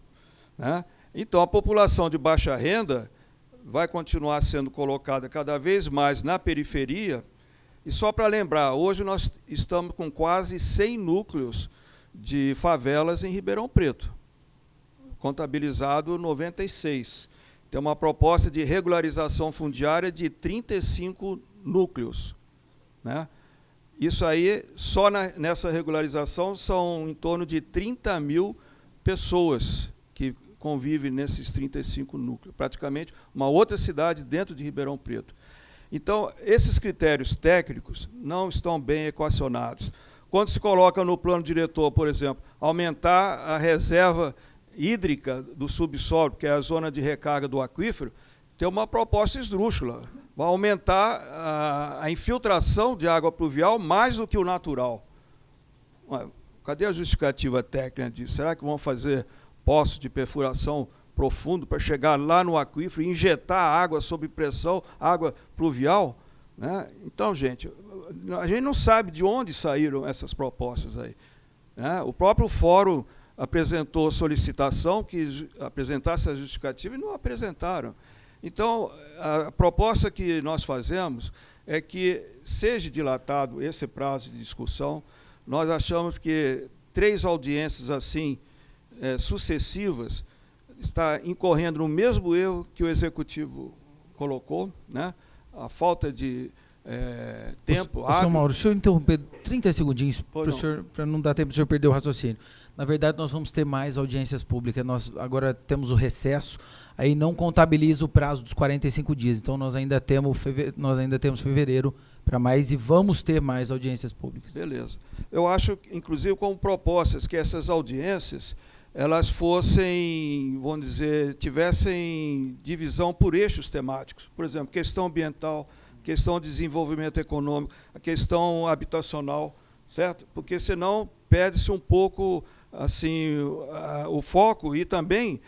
né? Então, a população de baixa renda vai continuar sendo colocada cada vez mais na periferia. E só para lembrar, hoje nós estamos com quase 100 núcleos de favelas em Ribeirão Preto, contabilizado 96. Tem uma proposta de regularização fundiária de 35 núcleos, né? Isso aí, só nessa regularização, são em torno de 30 mil pessoas que convivem nesses 35 núcleos, praticamente uma outra cidade dentro de Ribeirão Preto. Então, esses critérios técnicos não estão bem equacionados. Quando se coloca no plano diretor, por exemplo, aumentar a reserva hídrica do subsolo, que é a zona de recarga do aquífero, tem uma proposta esdrúxula. Vai aumentar a infiltração de água pluvial mais do que o natural. Ué, cadê a justificativa técnica disso? Será que vão fazer poços de perfuração profundo para chegar lá no aquífero e injetar água sob pressão, água pluvial? Né? Então, gente, a gente não sabe de onde saíram essas propostas aí. Né? O próprio fórum apresentou solicitação que apresentasse a justificativa e não apresentaram. Então, a proposta que nós fazemos é que seja dilatado esse prazo de discussão. Nós achamos que 3 audiências assim, sucessivas, está incorrendo no mesmo erro que o Executivo colocou, né? A falta de tempo. Senhor Mauro, deixa eu interromper 30 segundinhos para não dar tempo do senhor perder o raciocínio. Na verdade, nós vamos ter mais audiências públicas. Nós agora temos o recesso, aí não contabiliza o prazo dos 45 dias. Então, nós ainda temos fevereiro para mais e vamos ter mais audiências públicas. Beleza. Eu acho, inclusive, como propostas, que essas audiências elas fossem, vamos dizer, tivessem divisão por eixos temáticos. Por exemplo, questão ambiental, questão de desenvolvimento econômico, a questão habitacional, certo? Porque senão perde-se um pouco assim o foco e também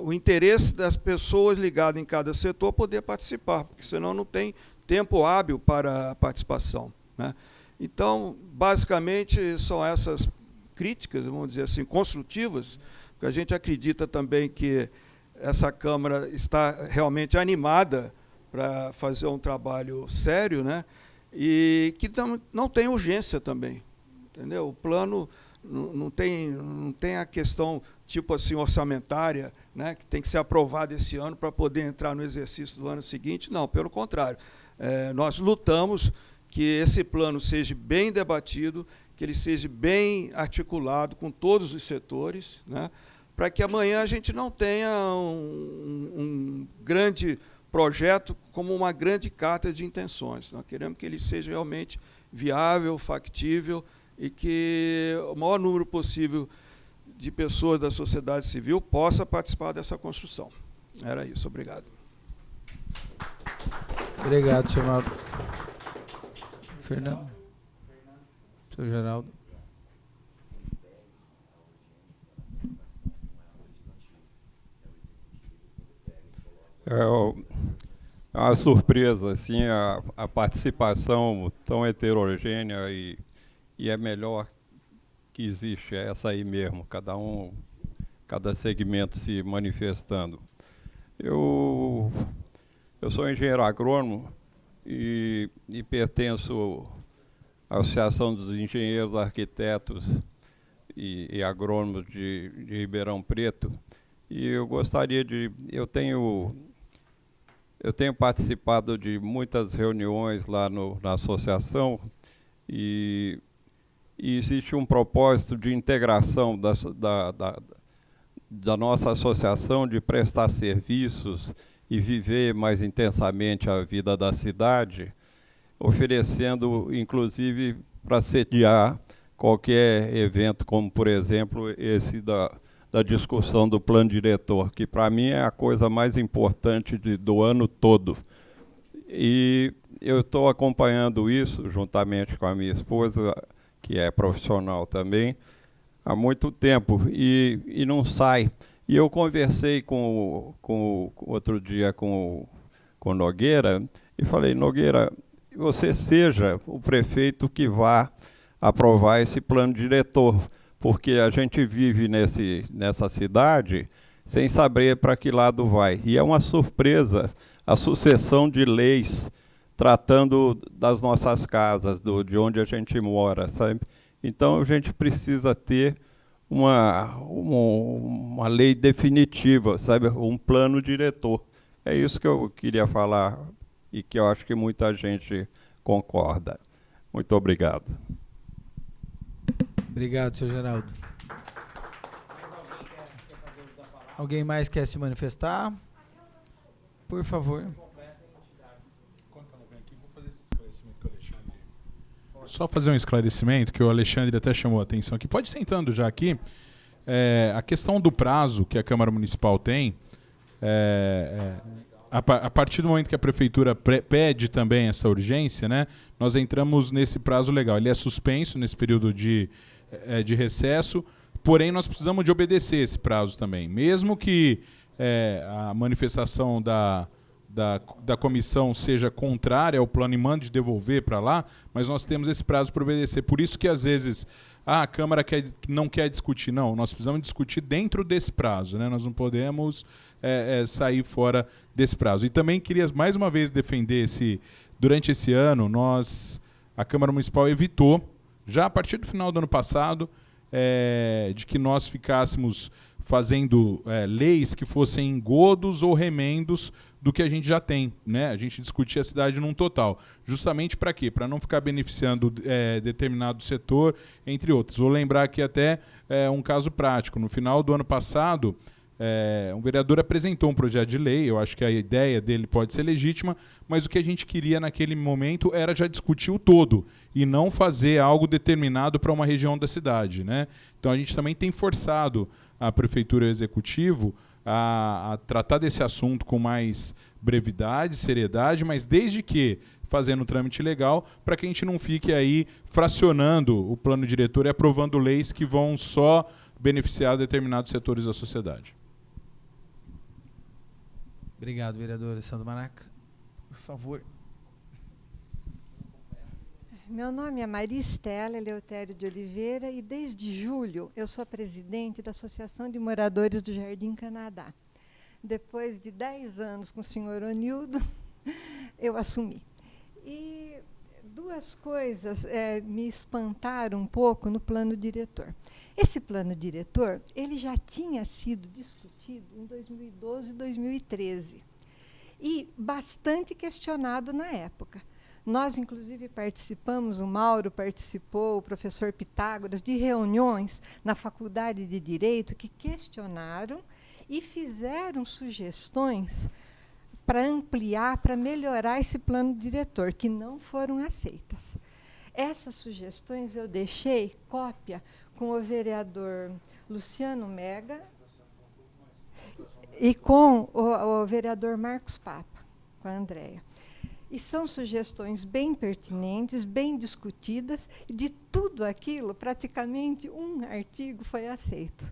o interesse das pessoas ligadas em cada setor poder participar, porque senão não tem tempo hábil para a participação, né? Então, basicamente, são essas críticas, vamos dizer assim, construtivas, porque a gente acredita também que essa Câmara está realmente animada para fazer um trabalho sério, né? E que não tem urgência também, entendeu? O plano não tem a questão tipo assim orçamentária, né, que tem que ser aprovado esse ano para poder entrar no exercício do ano seguinte. Não, pelo contrário. Nós lutamos que esse plano seja bem debatido, que ele seja bem articulado com todos os setores, né, para que amanhã a gente não tenha um grande projeto como uma grande carta de intenções. Nós queremos que ele seja realmente viável, factível e que o maior número possível de pessoas da sociedade civil possa participar dessa construção. Era isso. Obrigado. Obrigado, senhor Mauro. Fernando. Senhor Geraldo. É uma surpresa assim, a participação tão heterogênea e é melhor que existe, é essa aí mesmo, cada segmento se manifestando. Eu sou engenheiro agrônomo e pertenço à Associação dos Engenheiros, Arquitetos e Agrônomos de Ribeirão Preto, e eu gostaria de... Eu tenho participado de muitas reuniões lá na associação e existe um propósito de integração da nossa associação, de prestar serviços e viver mais intensamente a vida da cidade, oferecendo, inclusive, para sediar qualquer evento, como, por exemplo, esse da discussão do plano diretor, que, para mim, é a coisa mais importante do ano todo. E eu estou acompanhando isso, juntamente com a minha esposa, que é profissional também, há muito tempo, e não sai. E eu conversei outro dia com o Nogueira, e falei, Nogueira, você seja o prefeito que vá aprovar esse plano diretor, porque a gente vive nessa cidade sem saber para que lado vai. E é uma surpresa a sucessão de leis tratando das nossas casas, de onde a gente mora, sabe? Então, a gente precisa ter uma lei definitiva, sabe? Um plano diretor. É isso que eu queria falar e que eu acho que muita gente concorda. Muito obrigado. Obrigado, senhor Geraldo. Alguém mais quer se manifestar? Por favor. Só fazer um esclarecimento, que o Alexandre até chamou a atenção aqui. Pode ir sentando já aqui. A questão do prazo que a Câmara Municipal tem, a partir do momento que a Prefeitura pede também essa urgência, né, nós entramos nesse prazo legal. Ele é suspenso nesse período de recesso, porém nós precisamos de obedecer esse prazo também. Mesmo que a manifestação da comissão seja contrária ao plano e mande devolver para lá, mas nós temos esse prazo para obedecer. Por isso que, às vezes, a Câmara não quer discutir. Não, nós precisamos discutir dentro desse prazo, né? Nós não podemos sair fora desse prazo. E também queria, mais uma vez, defender durante esse ano, a Câmara Municipal evitou, já a partir do final do ano passado, de que nós ficássemos fazendo leis que fossem engodos ou remendos do que a gente já tem, né? A gente discutia a cidade num total. Justamente para quê? Para não ficar beneficiando determinado setor, entre outros. Vou lembrar aqui até um caso prático. No final do ano passado, um vereador apresentou um projeto de lei, eu acho que a ideia dele pode ser legítima, mas o que a gente queria naquele momento era já discutir o todo e não fazer algo determinado para uma região da cidade, né? Então a gente também tem forçado a Prefeitura e o Executivo a tratar desse assunto com mais brevidade, seriedade, mas desde que fazendo o trâmite legal, para que a gente não fique aí fracionando o plano diretor e aprovando leis que vão só beneficiar determinados setores da sociedade. Obrigado, vereador Alessandro Maraca. Por favor. Meu nome é Maria Estela Eleutério de Oliveira e desde julho eu sou presidente da Associação de Moradores do Jardim Canadá. Depois de 10 anos com o senhor Onildo, eu assumi. E duas coisas me espantaram um pouco no plano diretor. Esse plano diretor, ele já tinha sido discutido em 2012 e 2013 e bastante questionado na época. Nós, inclusive, participamos, o Mauro participou, o professor Pitágoras, de reuniões na Faculdade de Direito que questionaram e fizeram sugestões para ampliar, para melhorar esse plano diretor, que não foram aceitas. Essas sugestões eu deixei cópia com o vereador Luciano Mega e com o vereador Marcos Papa, com a Andréia. E são sugestões bem pertinentes, bem discutidas, e de tudo aquilo, praticamente um artigo foi aceito.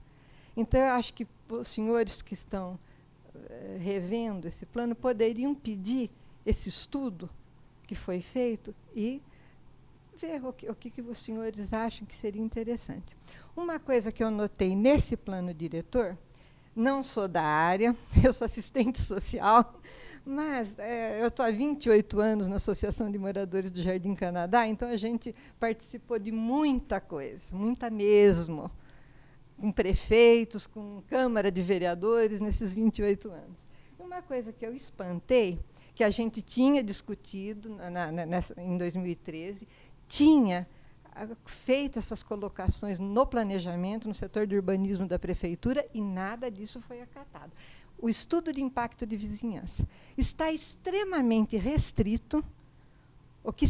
Então, eu acho que os senhores que estão revendo esse plano poderiam pedir esse estudo que foi feito e ver o que os senhores acham que seria interessante. Uma coisa que eu notei nesse plano diretor, não sou da área, eu sou assistente social, mas eu estou há 28 anos na Associação de Moradores do Jardim Canadá, então a gente participou de muita coisa, muita mesmo, com prefeitos, com Câmara de Vereadores, nesses 28 anos. Uma coisa que eu espantei, que a gente tinha discutido em 2013, tinha feito essas colocações no planejamento, no setor de urbanismo da Prefeitura, e nada disso foi acatado. O estudo de impacto de vizinhança está extremamente restrito, o que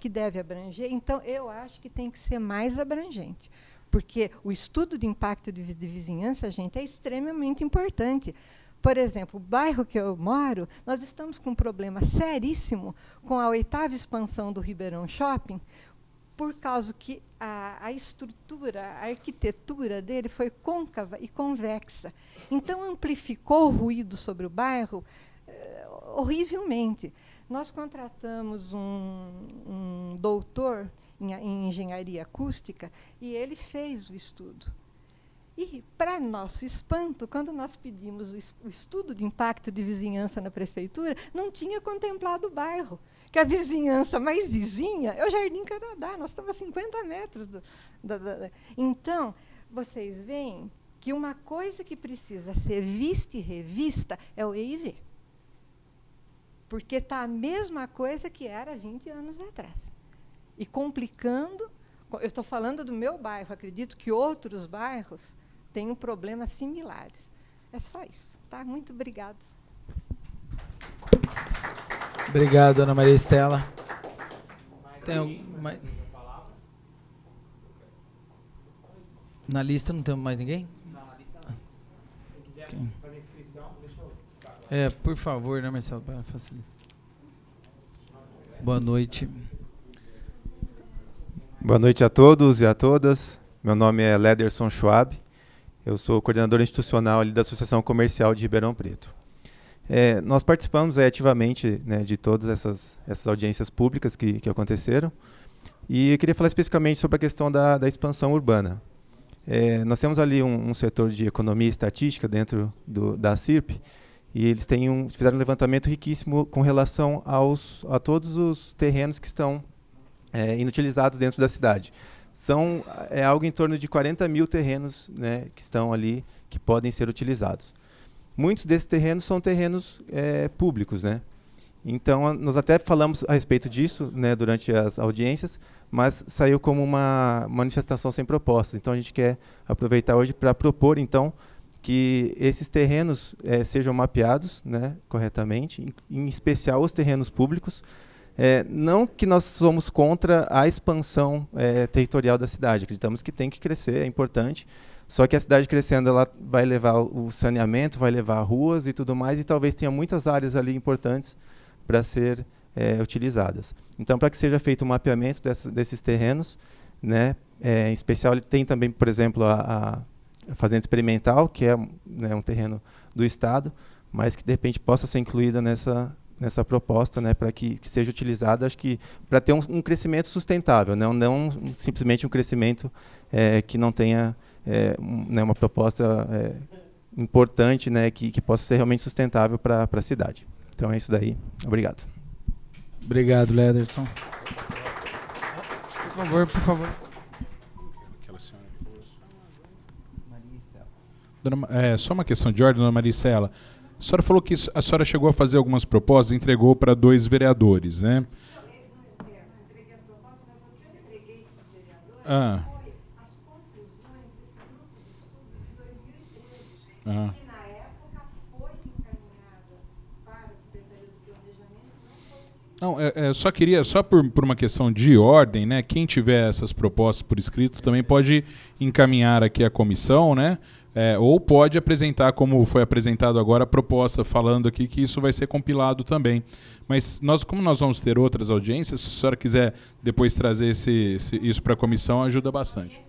deve abranger. Então, eu acho que tem que ser mais abrangente, porque o estudo de impacto de vizinhança, gente, é extremamente importante. Por exemplo, o bairro que eu moro, nós estamos com um problema seríssimo com a 8ª expansão do Ribeirão Shopping, por causa que a estrutura, a arquitetura dele foi côncava e convexa. Então, amplificou o ruído sobre o bairro horrivelmente. Nós contratamos um doutor em engenharia acústica e ele fez o estudo. E, para nosso espanto, quando nós pedimos o estudo de impacto de vizinhança na Prefeitura, não tinha contemplado o bairro. Que a vizinhança mais vizinha é o Jardim Canadá, nós estamos a 50 metros. Então, vocês veem que uma coisa que precisa ser vista e revista é o EIV. porque está a mesma coisa que era 20 anos atrás. E complicando, eu estou falando do meu bairro, acredito que outros bairros tenham problemas similares. É só isso, tá? Muito obrigada. Obrigado, Ana Maria Estela. Tem alguma... Na lista não temos mais ninguém? Não, na lista não. Quem quiser fazer inscrição, deixa eu... Por favor, né, Marcelo, para facilitar. Boa noite. Boa noite a todos e a todas. Meu nome é Lederson Schwab. Eu sou coordenador institucional ali da Associação Comercial de Ribeirão Preto. Nós participamos ativamente, né, de todas essas audiências públicas que aconteceram. E eu queria falar especificamente sobre a questão da expansão urbana. Nós temos ali um setor de economia e estatística dentro da CIRP, e eles fizeram um levantamento riquíssimo com relação a todos os terrenos que estão inutilizados dentro da cidade. São algo em torno de 40 mil terrenos, né, que estão ali, que podem ser utilizados. Muitos desses terrenos são terrenos públicos, né? Então, nós até falamos a respeito disso, né, durante as audiências, mas saiu como uma manifestação sem propostas. Então, a gente quer aproveitar hoje para propor, então, que esses terrenos sejam mapeados, né, corretamente, em especial os terrenos públicos. Não que nós somos contra a expansão territorial da cidade, acreditamos que tem que crescer, é importante, só que a cidade crescendo, ela vai levar o saneamento, vai levar ruas e tudo mais, e talvez tenha muitas áreas ali importantes para ser utilizadas. Então, para que seja feito um mapeamento desses terrenos, né, em especial, ele tem também, por exemplo, a Fazenda Experimental, que é, né, um terreno do Estado, mas que, de repente, possa ser incluída nessa proposta, né, para que seja utilizada, acho que para ter um crescimento sustentável, não simplesmente um crescimento que não tenha né, uma proposta importante, né, que possa ser realmente sustentável para a cidade. Então é isso daí. Obrigado. Obrigado, Lederson. Por favor. Só uma questão de ordem, dona Maria Estela. A senhora falou que a senhora chegou a fazer algumas propostas e entregou para 2 vereadores, né? Ah. Ah. Não, só queria, só por uma questão de ordem, né? Quem tiver essas propostas por escrito também pode encaminhar aqui à comissão, né? Ou pode apresentar, como foi apresentado agora, a proposta falando aqui que isso vai ser compilado também. Mas como nós vamos ter outras audiências, se a senhora quiser depois trazer isso para a comissão, ajuda bastante.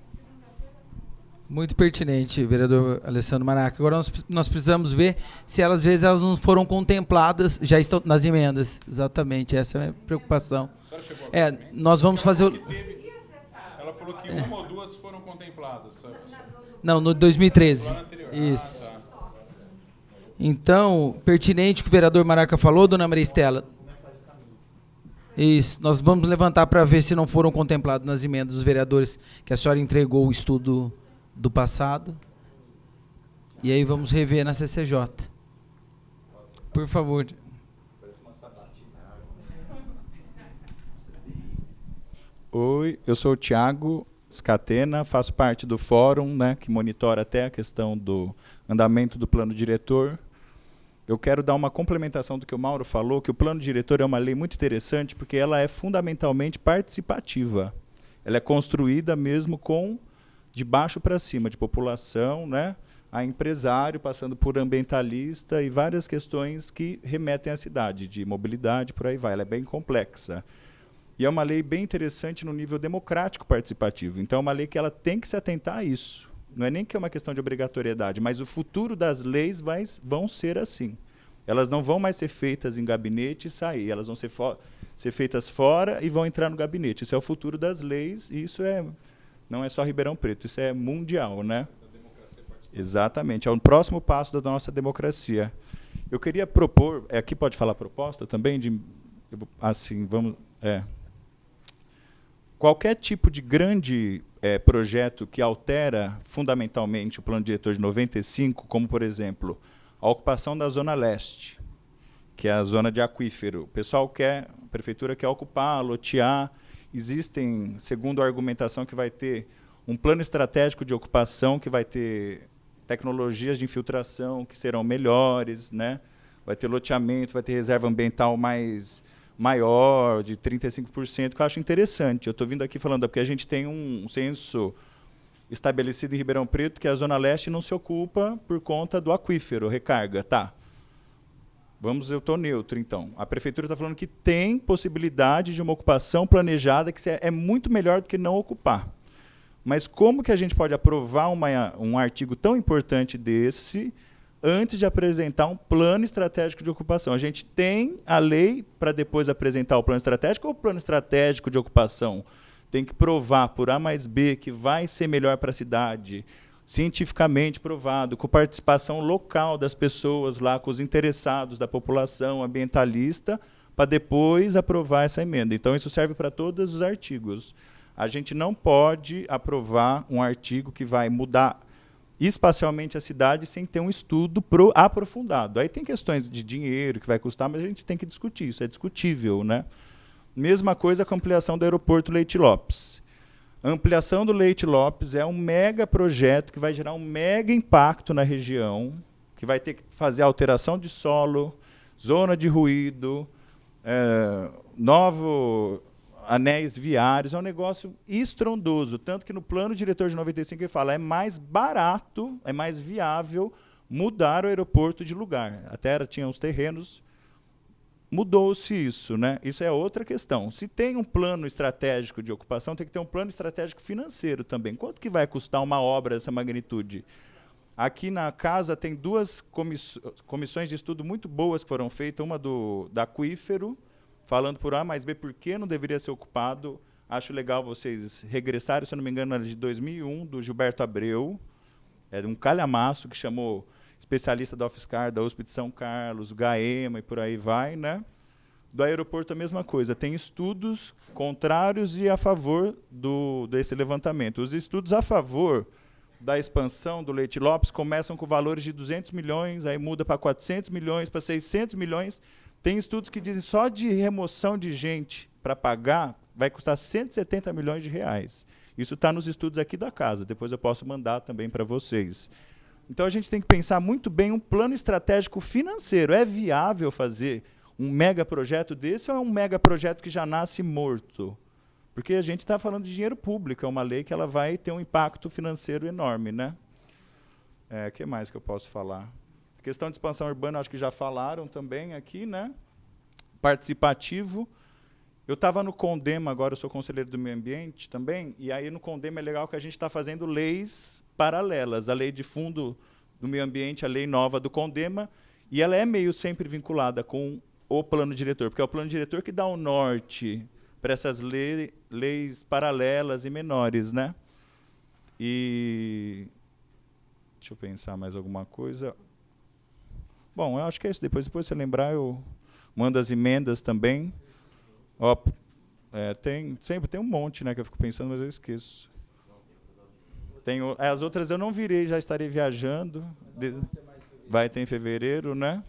Muito pertinente, vereador Alessandro Maraca. Agora nós precisamos ver se às vezes elas não foram contempladas, já estão nas emendas. Exatamente, essa é a minha preocupação. Nós vamos fazer Ela falou que uma ou duas foram contempladas. Não, no 2013. Isso. Então, pertinente o que o vereador Maraca falou, dona Maria Estela. Isso, nós vamos levantar para ver se não foram contemplados nas emendas dos vereadores que a senhora entregou o estudo do passado. E aí vamos rever na CCJ. Por favor. Oi, eu sou o Thiago Scatena, faço parte do fórum, né, que monitora até a questão do andamento do plano diretor. Eu quero dar uma complementação do que o Mauro falou, que o plano diretor é uma lei muito interessante porque ela é fundamentalmente participativa. Ela é construída mesmo de baixo para cima, de população, né, a empresário, passando por ambientalista e várias questões que remetem à cidade, de mobilidade, por aí vai. Ela é bem complexa. E é uma lei bem interessante no nível democrático participativo. Então, é uma lei que ela tem que se atentar a isso. Não é nem que é uma questão de obrigatoriedade, mas o futuro das leis vão ser assim. Elas não vão mais ser feitas em gabinete e sair. Elas vão ser feitas fora e vão entrar no gabinete. Isso é o futuro das leis e isso não é só Ribeirão Preto, isso é mundial, né? Exatamente. É o próximo passo da nossa democracia. Eu queria propor... Aqui pode falar proposta também? Assim, vamos... Qualquer tipo de grande projeto que altera fundamentalmente o plano diretor de 95, como, por exemplo, a ocupação da Zona Leste, que é a zona de aquífero. O pessoal quer, a prefeitura quer ocupar, lotear. Existem, segundo a argumentação, que vai ter um plano estratégico de ocupação, que vai ter tecnologias de infiltração que serão melhores, né? Vai ter loteamento, vai ter reserva ambiental maior, de 35%, que eu acho interessante. Eu estou vindo aqui falando, porque a gente tem um censo estabelecido em Ribeirão Preto, que a Zona Leste não se ocupa por conta do aquífero, recarga. Tá. Eu estou neutro, então. A prefeitura está falando que tem possibilidade de uma ocupação planejada, que é muito melhor do que não ocupar. Mas como que a gente pode aprovar um artigo tão importante desse antes de apresentar um plano estratégico de ocupação? A gente tem a lei para depois apresentar o plano estratégico, ou o plano estratégico de ocupação tem que provar por A mais B que vai ser melhor para a cidade, cientificamente provado, com participação local das pessoas lá, com os interessados da população ambientalista, para depois aprovar essa emenda. Então, isso serve para todos os artigos. A gente não pode aprovar um artigo que vai mudar espacialmente a cidade sem ter um estudo aprofundado. Aí tem questões de dinheiro que vai custar, mas a gente tem que discutir, isso é discutível, né? Mesma coisa com a ampliação do aeroporto Leite Lopes. A ampliação do Leite Lopes é um mega projeto que vai gerar um mega impacto na região, que vai ter que fazer alteração de solo, zona de ruído, novo anéis viários, é um negócio estrondoso, tanto que no plano diretor de 95 ele fala, é mais barato, é mais viável mudar o aeroporto de lugar. Até tinha uns terrenos, mudou-se isso, né? Isso é outra questão. Se tem um plano estratégico de ocupação, tem que ter um plano estratégico financeiro também. Quanto que vai custar uma obra dessa magnitude? Aqui na casa tem duas comissões de estudo muito boas que foram feitas, uma da aquífero, falando por A mais B por que não deveria ser ocupado. Acho legal vocês regressarem, se eu não me engano, era de 2001, do Gilberto Abreu. Era um calhamaço que chamou especialista da UFSCar, da USP de São Carlos, GAEMA e por aí vai, né? Do aeroporto a mesma coisa. Tem estudos contrários e a favor desse levantamento. Os estudos a favor da expansão do Leite Lopes começam com valores de 200 milhões, aí muda para 400 milhões, para 600 milhões. Tem estudos que dizem só de remoção de gente para pagar vai custar 170 milhões de reais. Isso está nos estudos aqui da casa, depois eu posso mandar também para vocês. Então a gente tem que pensar muito bem um plano estratégico financeiro. É viável fazer um mega projeto desse ou é um mega projeto que já nasce morto? Porque a gente está falando de dinheiro público, é uma lei que ela vai ter um impacto financeiro enorme, né? O que mais que eu posso falar? A questão de expansão urbana, acho que já falaram também aqui, né? Participativo. Eu estava no CONDEMA, agora eu sou conselheiro do meio ambiente também, e aí no CONDEMA é legal que a gente está fazendo leis paralelas. A lei de fundo do meio ambiente, a lei nova do CONDEMA, e ela é meio sempre vinculada com o plano diretor, porque é o plano diretor que dá o norte para essas leis paralelas e menores, né? E deixa eu pensar mais alguma coisa. Bom, eu acho que é isso. Depois se você lembrar, eu mando as emendas também. Ó, sempre tem um monte, né, que eu fico pensando, mas eu esqueço. As outras eu não virei, já estarei viajando. Vai ter em fevereiro, né?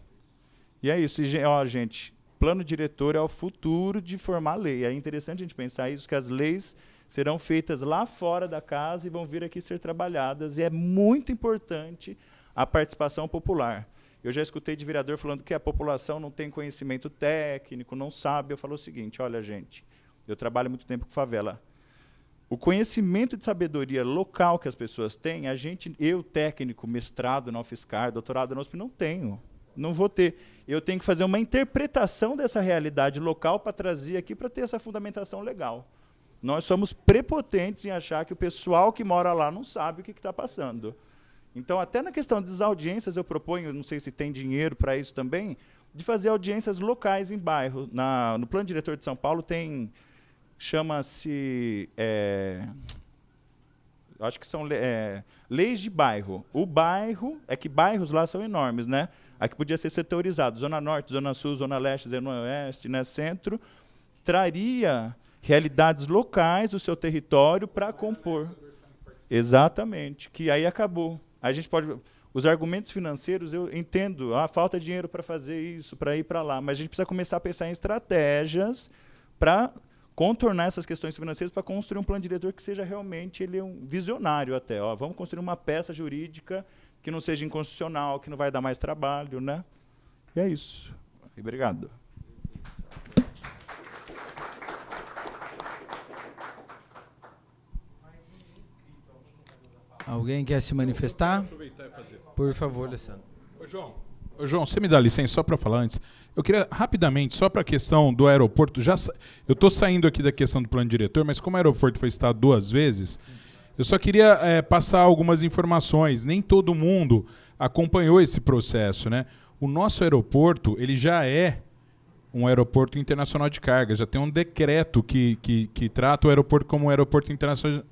E é isso. E, ó, gente, plano diretor é o futuro de formar lei. É interessante a gente pensar isso, que as leis serão feitas lá fora da casa e vão vir aqui ser trabalhadas. E é muito importante a participação popular. Eu já escutei de vereador falando que a população não tem conhecimento técnico, não sabe. Eu falo o seguinte, olha, gente, eu trabalho muito tempo com favela. O conhecimento de sabedoria local que as pessoas têm, eu, técnico, mestrado na UFSCar, doutorado na USP, não tenho. Não vou ter. Eu tenho que fazer uma interpretação dessa realidade local para trazer aqui, para ter essa fundamentação legal. Nós somos prepotentes em achar que o pessoal que mora lá não sabe o que está passando. Então, até na questão das audiências, eu proponho, não sei se tem dinheiro para isso também, de fazer audiências locais em bairro. No Plano Diretor de São Paulo tem, chama-se, acho que são leis de bairro. O bairro, é que bairros lá são enormes, né? Aqui podia ser setorizado, Zona Norte, Zona Sul, Zona Leste, Zona Oeste, né, Centro, traria realidades locais do seu território para compor. Exatamente, que aí acabou. A gente pode, Os argumentos financeiros, eu entendo, falta dinheiro para fazer isso, para ir para lá, mas a gente precisa começar a pensar em estratégias para contornar essas questões financeiras, para construir um plano diretor que seja realmente um visionário até. Vamos construir uma peça jurídica que não seja inconstitucional, que não vai dar mais trabalho, né? E é isso. Obrigado. Alguém quer se manifestar? Por favor, Alessandro. Ô, João, você me dá licença só para falar antes? Eu queria rapidamente, só para a questão do aeroporto, eu estou saindo aqui da questão do plano diretor, mas como o aeroporto foi citado 2 vezes, eu só queria passar algumas informações. Nem todo mundo acompanhou esse processo, né? O nosso aeroporto, ele já é um aeroporto internacional de cargas, já tem um decreto que trata o aeroporto como um aeroporto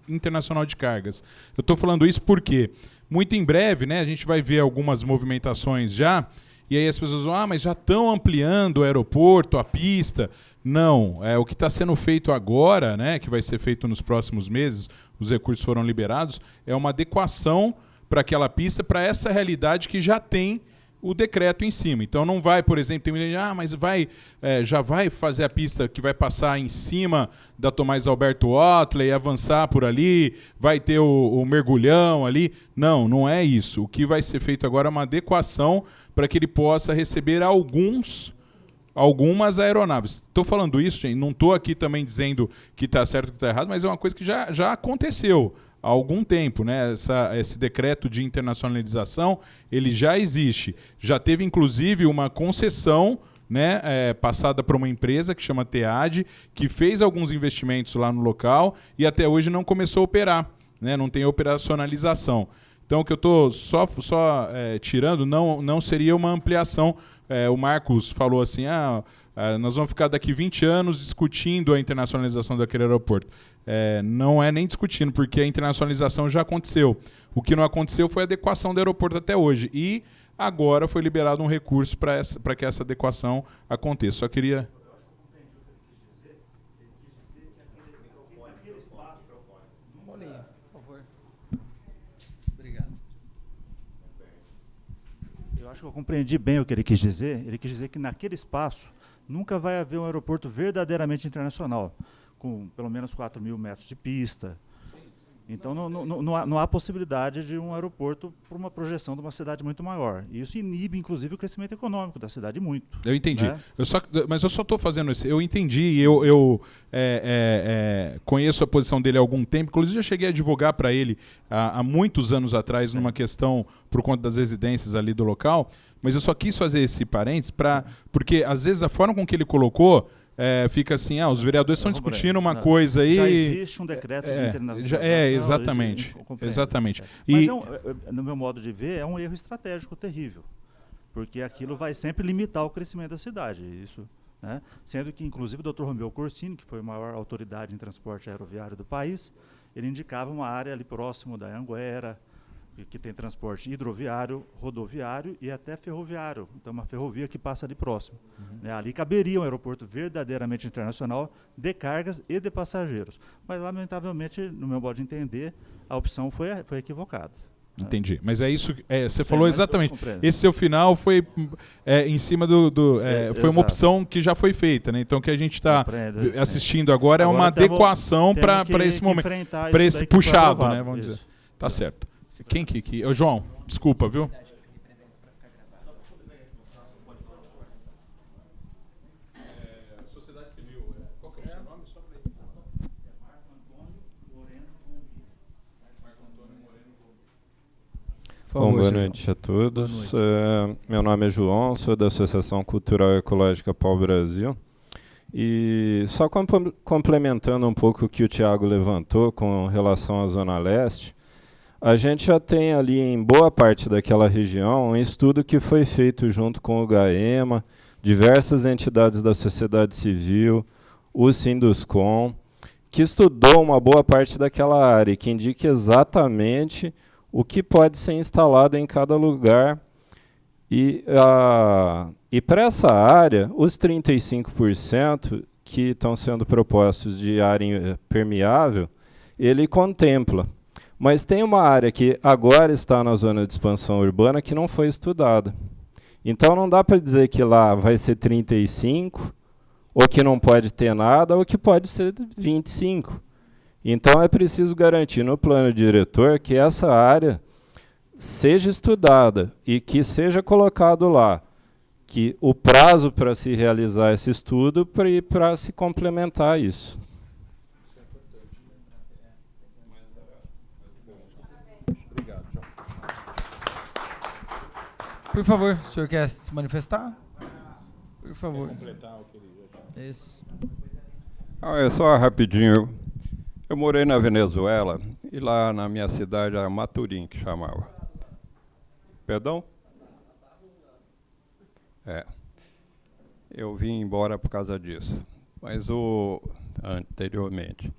internacional de cargas. Eu estou falando isso porque, muito em breve, né, a gente vai ver algumas movimentações já, e aí as pessoas vão, mas já estão ampliando o aeroporto, a pista. Não, o que está sendo feito agora, né, que vai ser feito nos próximos meses, os recursos foram liberados, é uma adequação para aquela pista, para essa realidade que já tem o decreto em cima. Então não vai, por exemplo, tem muita gente, mas já vai fazer a pista que vai passar em cima da Tomás Alberto Otley, avançar por ali, vai ter o mergulhão ali. Não, não é isso. O que vai ser feito agora é uma adequação para que ele possa receber algumas aeronaves. Estou falando isso, gente, não estou aqui também dizendo que está certo ou que está errado, mas é uma coisa que já aconteceu há algum tempo, né? Esse decreto de internacionalização, ele já existe. Já teve, inclusive, uma concessão, né, passada por uma empresa que chama TEAD, que fez alguns investimentos lá no local e até hoje não começou a operar, né? Não tem operacionalização. Então, o que eu estou só tirando não seria uma ampliação. O Marcos falou assim, nós vamos ficar daqui 20 anos discutindo a internacionalização daquele aeroporto. Não é nem discutindo, porque a internacionalização já aconteceu. O que não aconteceu foi a adequação do aeroporto até hoje. E agora foi liberado um recurso para que essa adequação aconteça. Só queria... Eu acho que eu compreendi bem o que ele quis dizer. Ele quis dizer que naquele espaço nunca vai haver um aeroporto verdadeiramente internacional, com pelo menos 4.000 metros de pista. Então não há possibilidade de um aeroporto para uma projeção de uma cidade muito maior. E isso inibe, inclusive, o crescimento econômico da cidade muito. Eu entendi. Né? Mas eu só estou fazendo isso. Eu entendi e eu conheço a posição dele há algum tempo. Inclusive, já cheguei a advogar para ele há muitos anos atrás, numa questão por conta das residências ali do local. Mas eu só quis fazer esse parênteses porque, às vezes, a forma com que ele colocou... fica assim, os vereadores estão discutindo uma coisa aí... Já existe um decreto de internacionalização. Exatamente. Mas, no meu modo de ver, é um erro estratégico terrível, porque aquilo vai sempre limitar o crescimento da cidade. Isso, né? Sendo que, inclusive, o Dr. Romeu Corsini, que foi a maior autoridade em transporte aeroviário do país, ele indicava uma área ali próximo da Anhanguera, que tem transporte hidroviário, rodoviário e até ferroviário. Então, uma ferrovia que passa ali próximo. Né? Ali caberia um aeroporto verdadeiramente internacional de cargas e de passageiros. Mas, lamentavelmente, no meu modo de entender, a opção foi equivocada. Entendi. Mas é isso, você falou exatamente. Esse seu final foi em cima foi uma opção que já foi feita, né? Então, o que a gente está assistindo agora é uma adequação para esse momento, para esse puxado, né? Vamos dizer. Tá certo. Quem que... Ô, João, desculpa, viu? Sociedade Civil. Qual que é o seu nome? Só para Marco Antônio Moreno Bom, boa noite a todos. Meu nome é João, sou da Associação Cultural e Ecológica Pau Brasil. E só complementando um pouco o que o Tiago levantou com relação à Zona Leste, a gente já tem ali em boa parte daquela região um estudo que foi feito junto com o GAEMA, diversas entidades da sociedade civil, o Sinduscom, que estudou uma boa parte daquela área, que indica exatamente o que pode ser instalado em cada lugar. E para essa área, os 35% que estão sendo propostos de área permeável, ele contempla. Mas tem uma área que agora está na zona de expansão urbana que não foi estudada. Então não dá para dizer que lá vai ser 35, ou que não pode ter nada, ou que pode ser 25. Então é preciso garantir no plano diretor que essa área seja estudada e que seja colocado lá que o prazo para se realizar esse estudo para se complementar isso. Obrigado, João. Por favor, o senhor quer se manifestar? Por favor. Quer completar o que ele já... Isso. É só rapidinho. Eu morei na Venezuela e lá na minha cidade era Maturim que chamava. Perdão? Eu vim embora por causa disso. Anteriormente.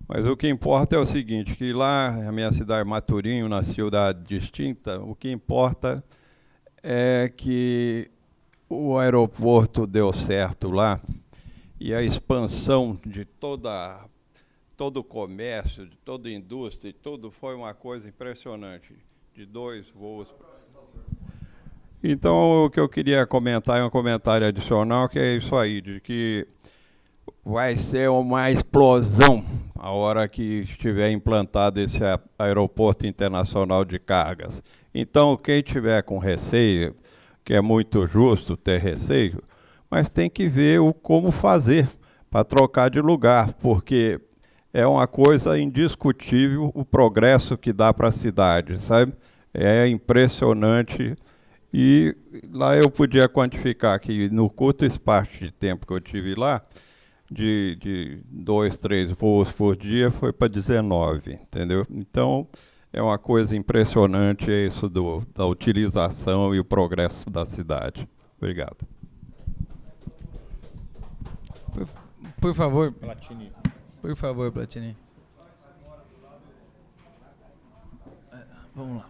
Mas o que importa é o seguinte, que lá na minha cidade Maturim, na cidade distinta, o que importa é que o aeroporto deu certo lá e a expansão de todo o comércio, de toda a indústria, tudo foi uma coisa impressionante, de 2 voos. Então, o que eu queria comentar é um comentário adicional, que é isso aí, de que vai ser uma explosão a hora que estiver implantado esse aeroporto internacional de cargas. Então, quem tiver com receio, que é muito justo ter receio, mas tem que ver como fazer para trocar de lugar, porque é uma coisa indiscutível o progresso que dá para a cidade, sabe? É impressionante. E lá eu podia quantificar que no curto espaço de tempo que eu tive lá, de 2, 3 voos por dia, foi para 19, entendeu? Então, é uma coisa impressionante isso da utilização e o progresso da cidade. Obrigado. Por favor. Platini. Por favor, Platini. Vamos lá.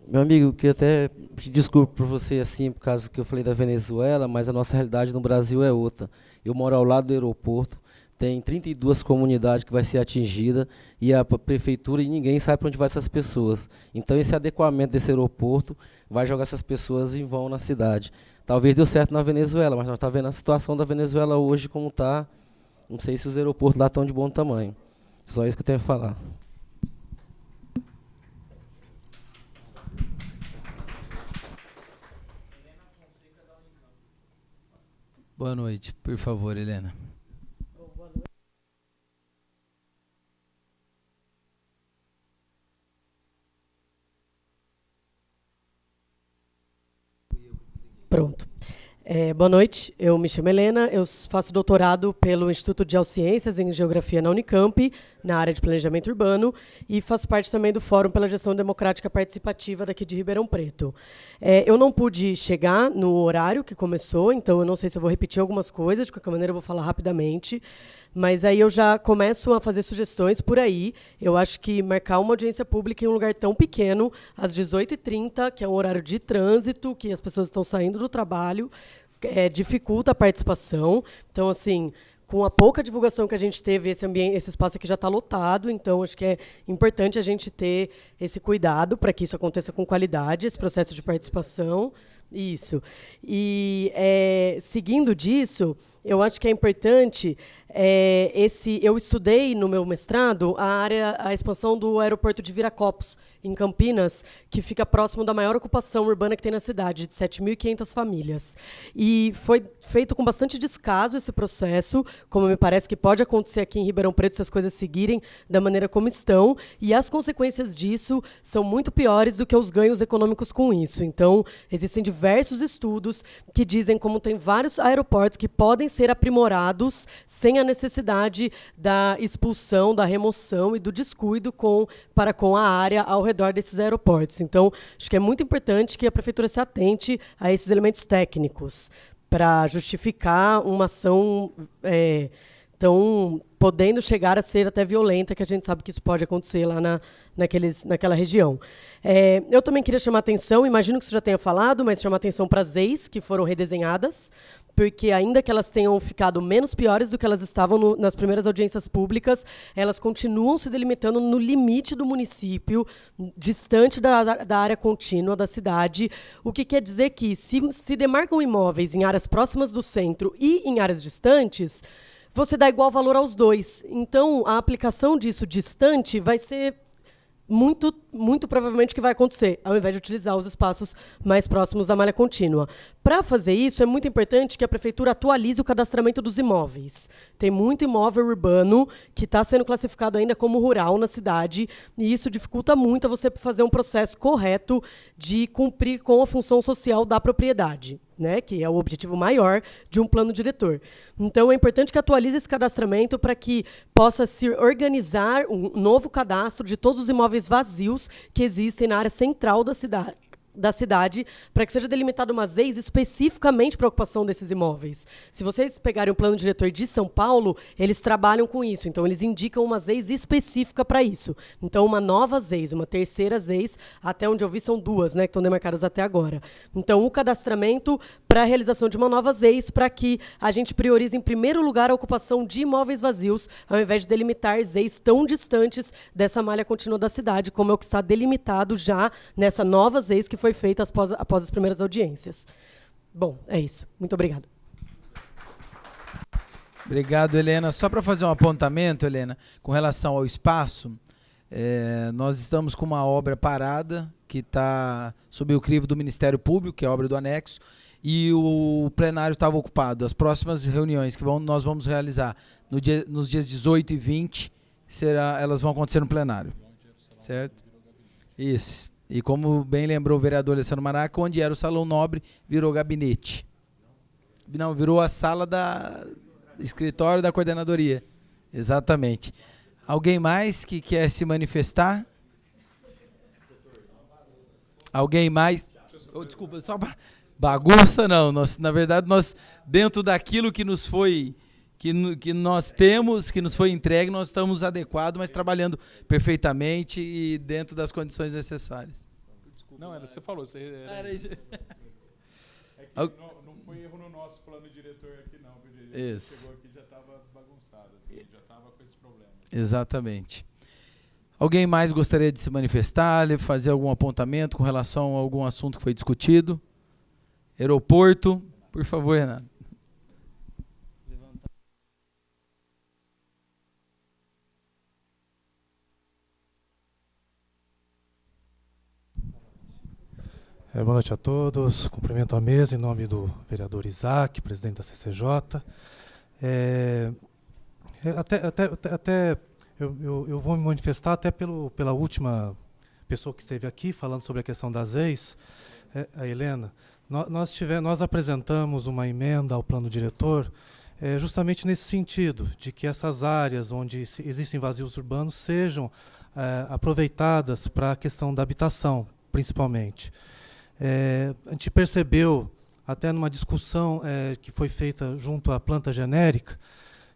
Meu amigo, eu queria até pedir desculpa por você, assim, por causa que eu falei da Venezuela, mas a nossa realidade no Brasil é outra. Eu moro ao lado do aeroporto, tem 32 comunidades que vai ser atingida, e a prefeitura e ninguém sabe para onde vai essas pessoas. Então esse adequamento desse aeroporto vai jogar essas pessoas em vão na cidade. Talvez deu certo na Venezuela, mas nós estamos vendo a situação da Venezuela hoje como está. Não sei se os aeroportos lá estão de bom tamanho. Só isso que eu tenho a falar. Boa noite, por favor, Helena. Boa noite. Pronto. Boa noite, eu me chamo Helena, eu faço doutorado pelo Instituto de Geociências em Geografia na Unicamp, na área de planejamento urbano, e faço parte também do Fórum pela Gestão Democrática Participativa daqui de Ribeirão Preto. Eu não pude chegar no horário que começou, então eu não sei se eu vou repetir algumas coisas, de qualquer maneira eu vou falar rapidamente, mas aí eu já começo a fazer sugestões por aí. Eu acho que marcar uma audiência pública em um lugar tão pequeno, às 18h30, que é um horário de trânsito, que as pessoas estão saindo do trabalho, dificulta a participação. Então, assim, com a pouca divulgação que a gente teve, esse espaço aqui já está lotado, então acho que é importante a gente ter esse cuidado para que isso aconteça com qualidade, esse processo de participação. Isso. E, seguindo disso, eu acho que é importante, eu estudei no meu mestrado a expansão do aeroporto de Viracopos, em Campinas, que fica próximo da maior ocupação urbana que tem na cidade, de 7.500 famílias. E foi feito com bastante descaso esse processo, como me parece que pode acontecer aqui em Ribeirão Preto se as coisas seguirem da maneira como estão, e as consequências disso são muito piores do que os ganhos econômicos com isso. Então, existem diversos estudos que dizem como tem vários aeroportos que podem ser aprimorados sem a necessidade da expulsão, da remoção e do descuido para com a área ao redor desses aeroportos. Então, acho que é muito importante que a prefeitura se atente a esses elementos técnicos para justificar uma ação tão podendo chegar a ser até violenta, que a gente sabe que isso pode acontecer lá naquela região. Eu também queria chamar a atenção, imagino que você já tenha falado, mas chamar a atenção para as EIs, que foram redesenhadas, porque ainda que elas tenham ficado menos piores do que elas estavam nas primeiras audiências públicas, elas continuam se delimitando no limite do município, distante da área contínua da cidade, o que quer dizer que, se demarcam imóveis em áreas próximas do centro e em áreas distantes, você dá igual valor aos dois. Então, a aplicação disso distante vai ser muito provavelmente que vai acontecer, ao invés de utilizar os espaços mais próximos da malha contínua. Para fazer isso, é muito importante que a prefeitura atualize o cadastramento dos imóveis. Tem muito imóvel urbano que está sendo classificado ainda como rural na cidade, e isso dificulta muito você fazer um processo correto de cumprir com a função social da propriedade, né, que é o objetivo maior de um plano diretor. Então, é importante que atualize esse cadastramento para que possa se organizar um novo cadastro de todos os imóveis vazios que existem na área central da cidade, para que seja delimitado uma ZEIS especificamente para a ocupação desses imóveis. Se vocês pegarem o plano diretor de São Paulo, eles trabalham com isso, então eles indicam uma ZEIS específica para isso. Então, uma nova ZEIS, uma terceira ZEIS, até onde eu vi são 2, né, que estão demarcadas até agora. Então, o cadastramento para a realização de uma nova ZEIS, para que a gente priorize, em primeiro lugar, a ocupação de imóveis vazios, ao invés de delimitar ZEIS tão distantes dessa malha contínua da cidade, como é o que está delimitado já nessa nova ZEIS que foi feita após as primeiras audiências. Bom, é isso. Muito obrigado. Obrigado, Helena. Só para fazer um apontamento, Helena, com relação ao espaço, nós estamos com uma obra parada que está sob o crivo do Ministério Público, que é a obra do anexo, e o plenário estava ocupado. As próximas reuniões que nós vamos realizar nos dias 18 e 20, elas vão acontecer no plenário. Certo? Isso. E como bem lembrou o vereador Alessandro Maraca, onde era o Salão Nobre, virou gabinete. Não, virou a sala escritório da coordenadoria. Exatamente. Alguém mais que quer se manifestar? Alguém mais? Oh, desculpa, só bagunça não. Na verdade, nós, dentro daquilo que nos foi... Que nós temos, que nos foi entregue, nós estamos adequados, mas trabalhando perfeitamente e dentro das condições necessárias. Não, você falou. Era isso. Não foi erro no nosso plano diretor aqui, não. Isso. Chegou aqui e já estava bagunçado, assim, já estava com esse problema. Exatamente. Alguém mais gostaria de se manifestar, fazer algum apontamento com relação a algum assunto que foi discutido? Aeroporto, por favor, Renato. Boa noite a todos. Cumprimento a mesa em nome do vereador Isaac, presidente da CCJ. Eu vou me manifestar até pela última pessoa que esteve aqui falando sobre a questão das ZEIS, a Helena. Nós apresentamos uma emenda ao plano diretor justamente nesse sentido, de que essas áreas onde existem vazios urbanos sejam aproveitadas para a questão da habitação, principalmente. A gente percebeu, até numa discussão que foi feita junto à planta genérica,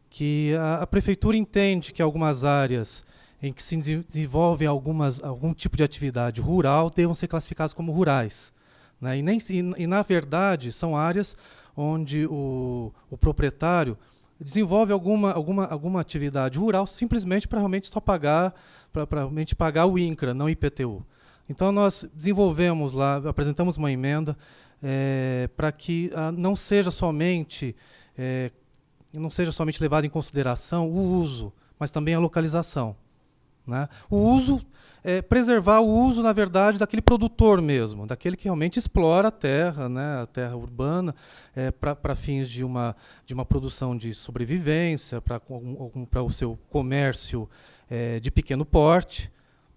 que a prefeitura entende que algumas áreas em que se desenvolvem algum tipo de atividade rural devam ser classificadas como rurais, né? E, na verdade, são áreas onde o proprietário desenvolve alguma atividade rural simplesmente para realmente só pagar, para realmente pagar o INCRA, não o IPTU. Então, nós desenvolvemos lá, apresentamos uma emenda para que não seja somente levado em consideração o uso, mas também a localização, né? O uso, preservar o uso, na verdade, daquele produtor mesmo, daquele que realmente explora a terra, né, a terra urbana, para fins de uma produção de sobrevivência, para o seu comércio de pequeno porte,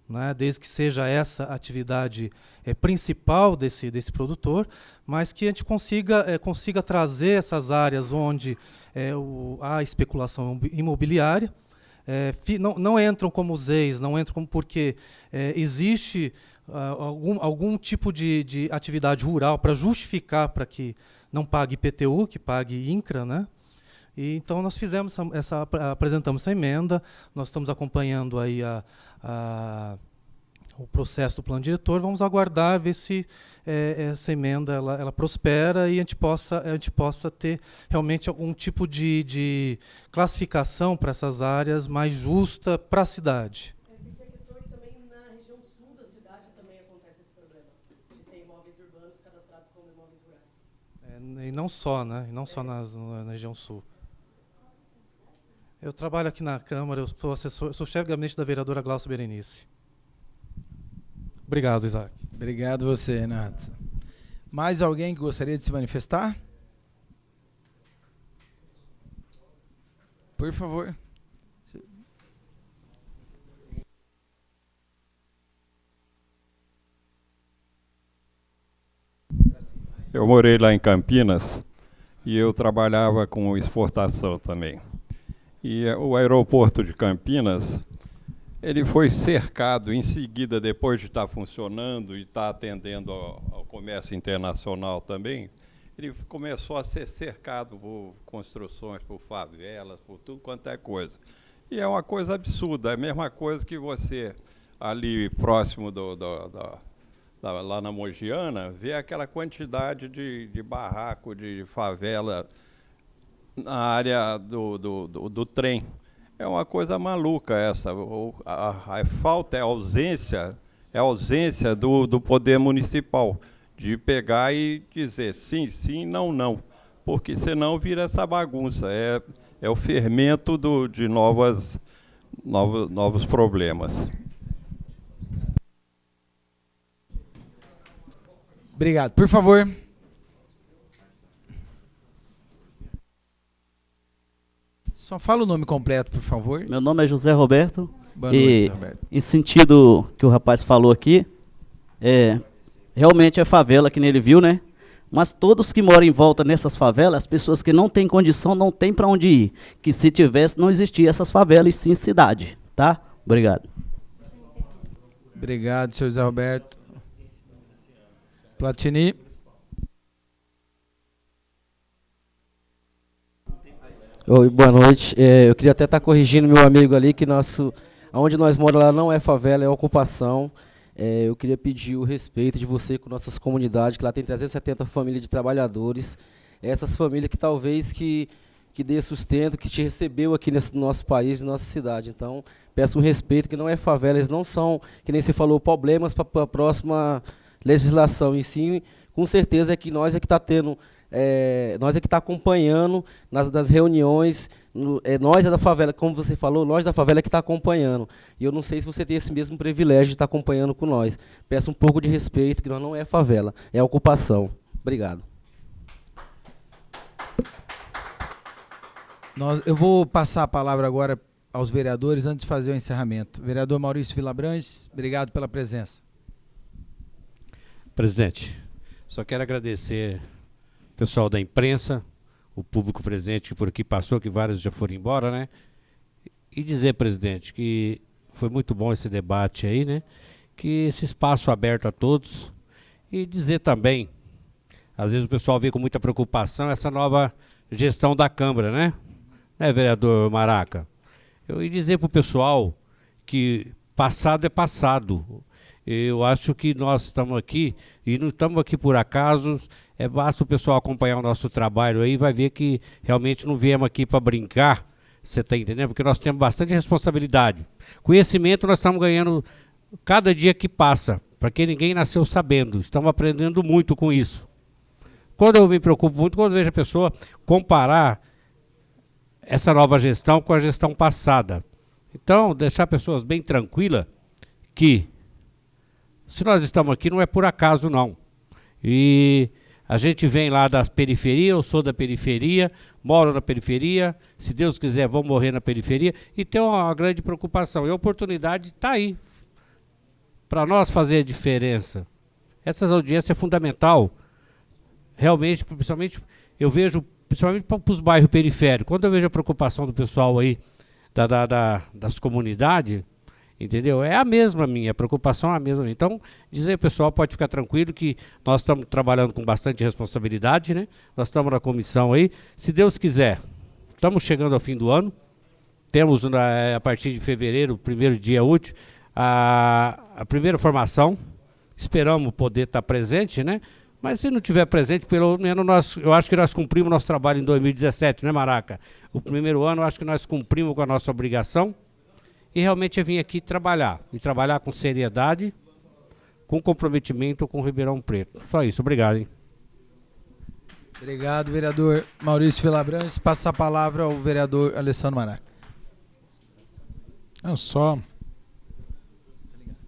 né, desde que seja essa atividade principal desse produtor, mas que a gente consiga trazer essas áreas onde há especulação imobiliária. Não entram como ZEIS, não entram porque existe algum tipo de atividade rural para justificar para que não pague IPTU, que pague INCRA, né? E, então, nós apresentamos essa emenda, nós estamos acompanhando aí o processo do plano diretor, vamos aguardar, ver se essa emenda ela prospera e a gente possa ter realmente algum tipo de classificação para essas áreas mais justa para a cidade. Porque a questão é que também na região sul da cidade também acontece esse problema, de ter imóveis urbanos cadastrados como imóveis rurais. E não só, né? E não só na região sul. Eu trabalho aqui na Câmara, eu sou chefe de gabinete da vereadora Glaucia Berenice. Obrigado, Isaac. Obrigado você, Renato. Mais alguém que gostaria de se manifestar? Por favor. Eu morei lá em Campinas e eu trabalhava com exportação também. E o aeroporto de Campinas, ele foi cercado em seguida, depois de estar funcionando e estar atendendo ao comércio internacional também, ele começou a ser cercado por construções, por favelas, por tudo quanto é coisa. E é uma coisa absurda, é a mesma coisa que você, ali próximo lá na Mogiana, vê aquela quantidade de barraco, de favela na área do trem. É uma coisa maluca essa. A falta, a ausência do poder municipal de pegar e dizer sim, sim, não, não. Porque senão vira essa bagunça. É o fermento de novos problemas. Obrigado. Por favor. Só fala o nome completo, por favor. Meu nome é José Roberto. Boa noite, Roberto. Em sentido que o rapaz falou aqui, realmente é favela, que nem ele viu, né? Mas todos que moram em volta nessas favelas, as pessoas que não têm condição, não têm para onde ir. Que se tivesse, não existia essas favelas, e sim cidade, tá? Obrigado. Obrigado, senhor José Roberto. Platini. Oi, boa noite. Eu queria até estar corrigindo meu amigo ali, que onde nós moramos lá não é favela, é ocupação. Eu queria pedir o respeito de você com nossas comunidades, que lá tem 370 famílias de trabalhadores. Essas famílias que talvez que dê sustento, que te recebeu aqui nesse nosso país, nossa cidade. Então, peço um respeito, que não é favela, eles não são, que nem você falou, problemas para a próxima legislação. E sim, com certeza é que nós é que está tendo... nós é que está acompanhando nas reuniões, nós é da favela, como você falou, nós da favela é que está acompanhando. E eu não sei se você tem esse mesmo privilégio de estar acompanhando com nós. Peço um pouco de respeito, que nós não é favela, é ocupação. Obrigado. Eu vou passar a palavra agora aos vereadores antes de fazer o encerramento. Vereador Maurício Vilabranches, obrigado pela presença. Presidente, só quero agradecer o pessoal da imprensa, o público presente que por aqui passou, que vários já foram embora, né? E dizer, presidente, que foi muito bom esse debate aí, né? Que esse espaço aberto a todos. E dizer também, às vezes o pessoal vê com muita preocupação essa nova gestão da Câmara, né? Né, vereador Maraca? Eu ia dizer para o pessoal que passado é passado. Eu acho que nós estamos aqui, e não estamos aqui por acaso, basta o pessoal acompanhar o nosso trabalho aí, vai ver que realmente não viemos aqui para brincar, você está entendendo? Porque nós temos bastante responsabilidade. Conhecimento nós estamos ganhando cada dia que passa, porque ninguém nasceu sabendo, estamos aprendendo muito com isso. Quando eu me preocupo muito, quando eu vejo a pessoa comparar essa nova gestão com a gestão passada. Então, deixar pessoas bem tranquilas que se nós estamos aqui não é por acaso não. E a gente vem lá da periferia, eu sou da periferia, moro na periferia, se Deus quiser vou morrer na periferia, e tem uma grande preocupação. E a oportunidade está aí para nós fazer a diferença. Essas audiências é fundamental. Realmente, principalmente, eu vejo, principalmente para os bairros periféricos, quando eu vejo a preocupação do pessoal aí, das comunidades, entendeu? É a mesma minha, a preocupação é a mesma minha. Então, dizer, pessoal, pode ficar tranquilo que nós estamos trabalhando com bastante responsabilidade, né? Nós estamos na comissão aí. Se Deus quiser, estamos chegando ao fim do ano. Temos, a partir de fevereiro, o primeiro dia útil, a primeira formação. Esperamos poder estar presente, né? Mas se não tiver presente, pelo menos eu acho que nós cumprimos nosso trabalho em 2017, né, Maraca? O primeiro ano, eu acho que nós cumprimos com a nossa obrigação. E realmente eu vim aqui trabalhar. E trabalhar com seriedade, com comprometimento com Ribeirão Preto. Só isso. Obrigado, hein? Obrigado, vereador Maurício Vilabrantes. Passa a palavra ao vereador Alessandro Maraca.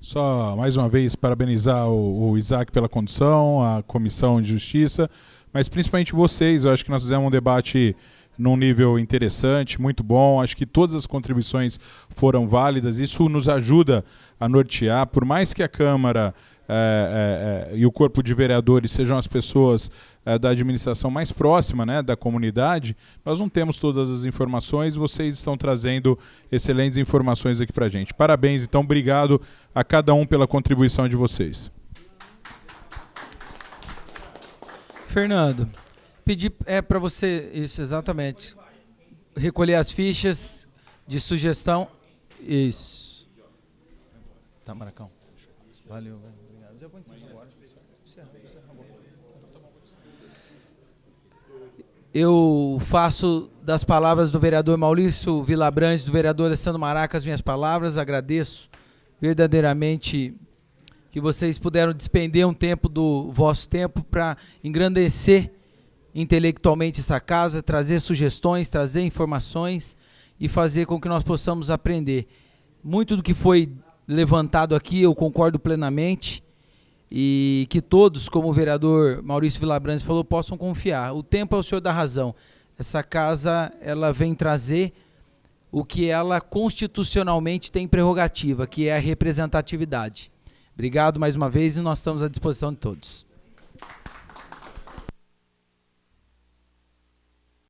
Só mais uma vez parabenizar o Isaac pela condução, a Comissão de Justiça, mas principalmente vocês. Eu acho que nós fizemos um debate num nível interessante, muito bom. Acho que todas as contribuições foram válidas. Isso nos ajuda a nortear, por mais que a Câmara e o corpo de vereadores sejam as pessoas da administração mais próxima, né, da comunidade, nós não temos todas as informações. Vocês estão trazendo excelentes informações aqui para a gente. Parabéns, então, obrigado a cada um pela contribuição de vocês. Fernando, pedir para você, isso, exatamente, recolher as fichas de sugestão. Isso. Tá, Maracão. Valeu, obrigado. Já vou encerrar agora. Eu faço das palavras do vereador Maurício Vilabrantes, do vereador Alessandro Maraca, as minhas palavras. Agradeço verdadeiramente que vocês puderam despender um tempo do vosso tempo para engrandecer intelectualmente essa casa, trazer sugestões, trazer informações e fazer com que nós possamos aprender. Muito do que foi levantado aqui eu concordo plenamente, e que todos, como o vereador Maurício Vilabrantes falou, possam confiar. O tempo é o senhor da razão. Essa casa, ela vem trazer o que ela constitucionalmente tem prerrogativa, que é a representatividade. Obrigado mais uma vez e nós estamos à disposição de todos.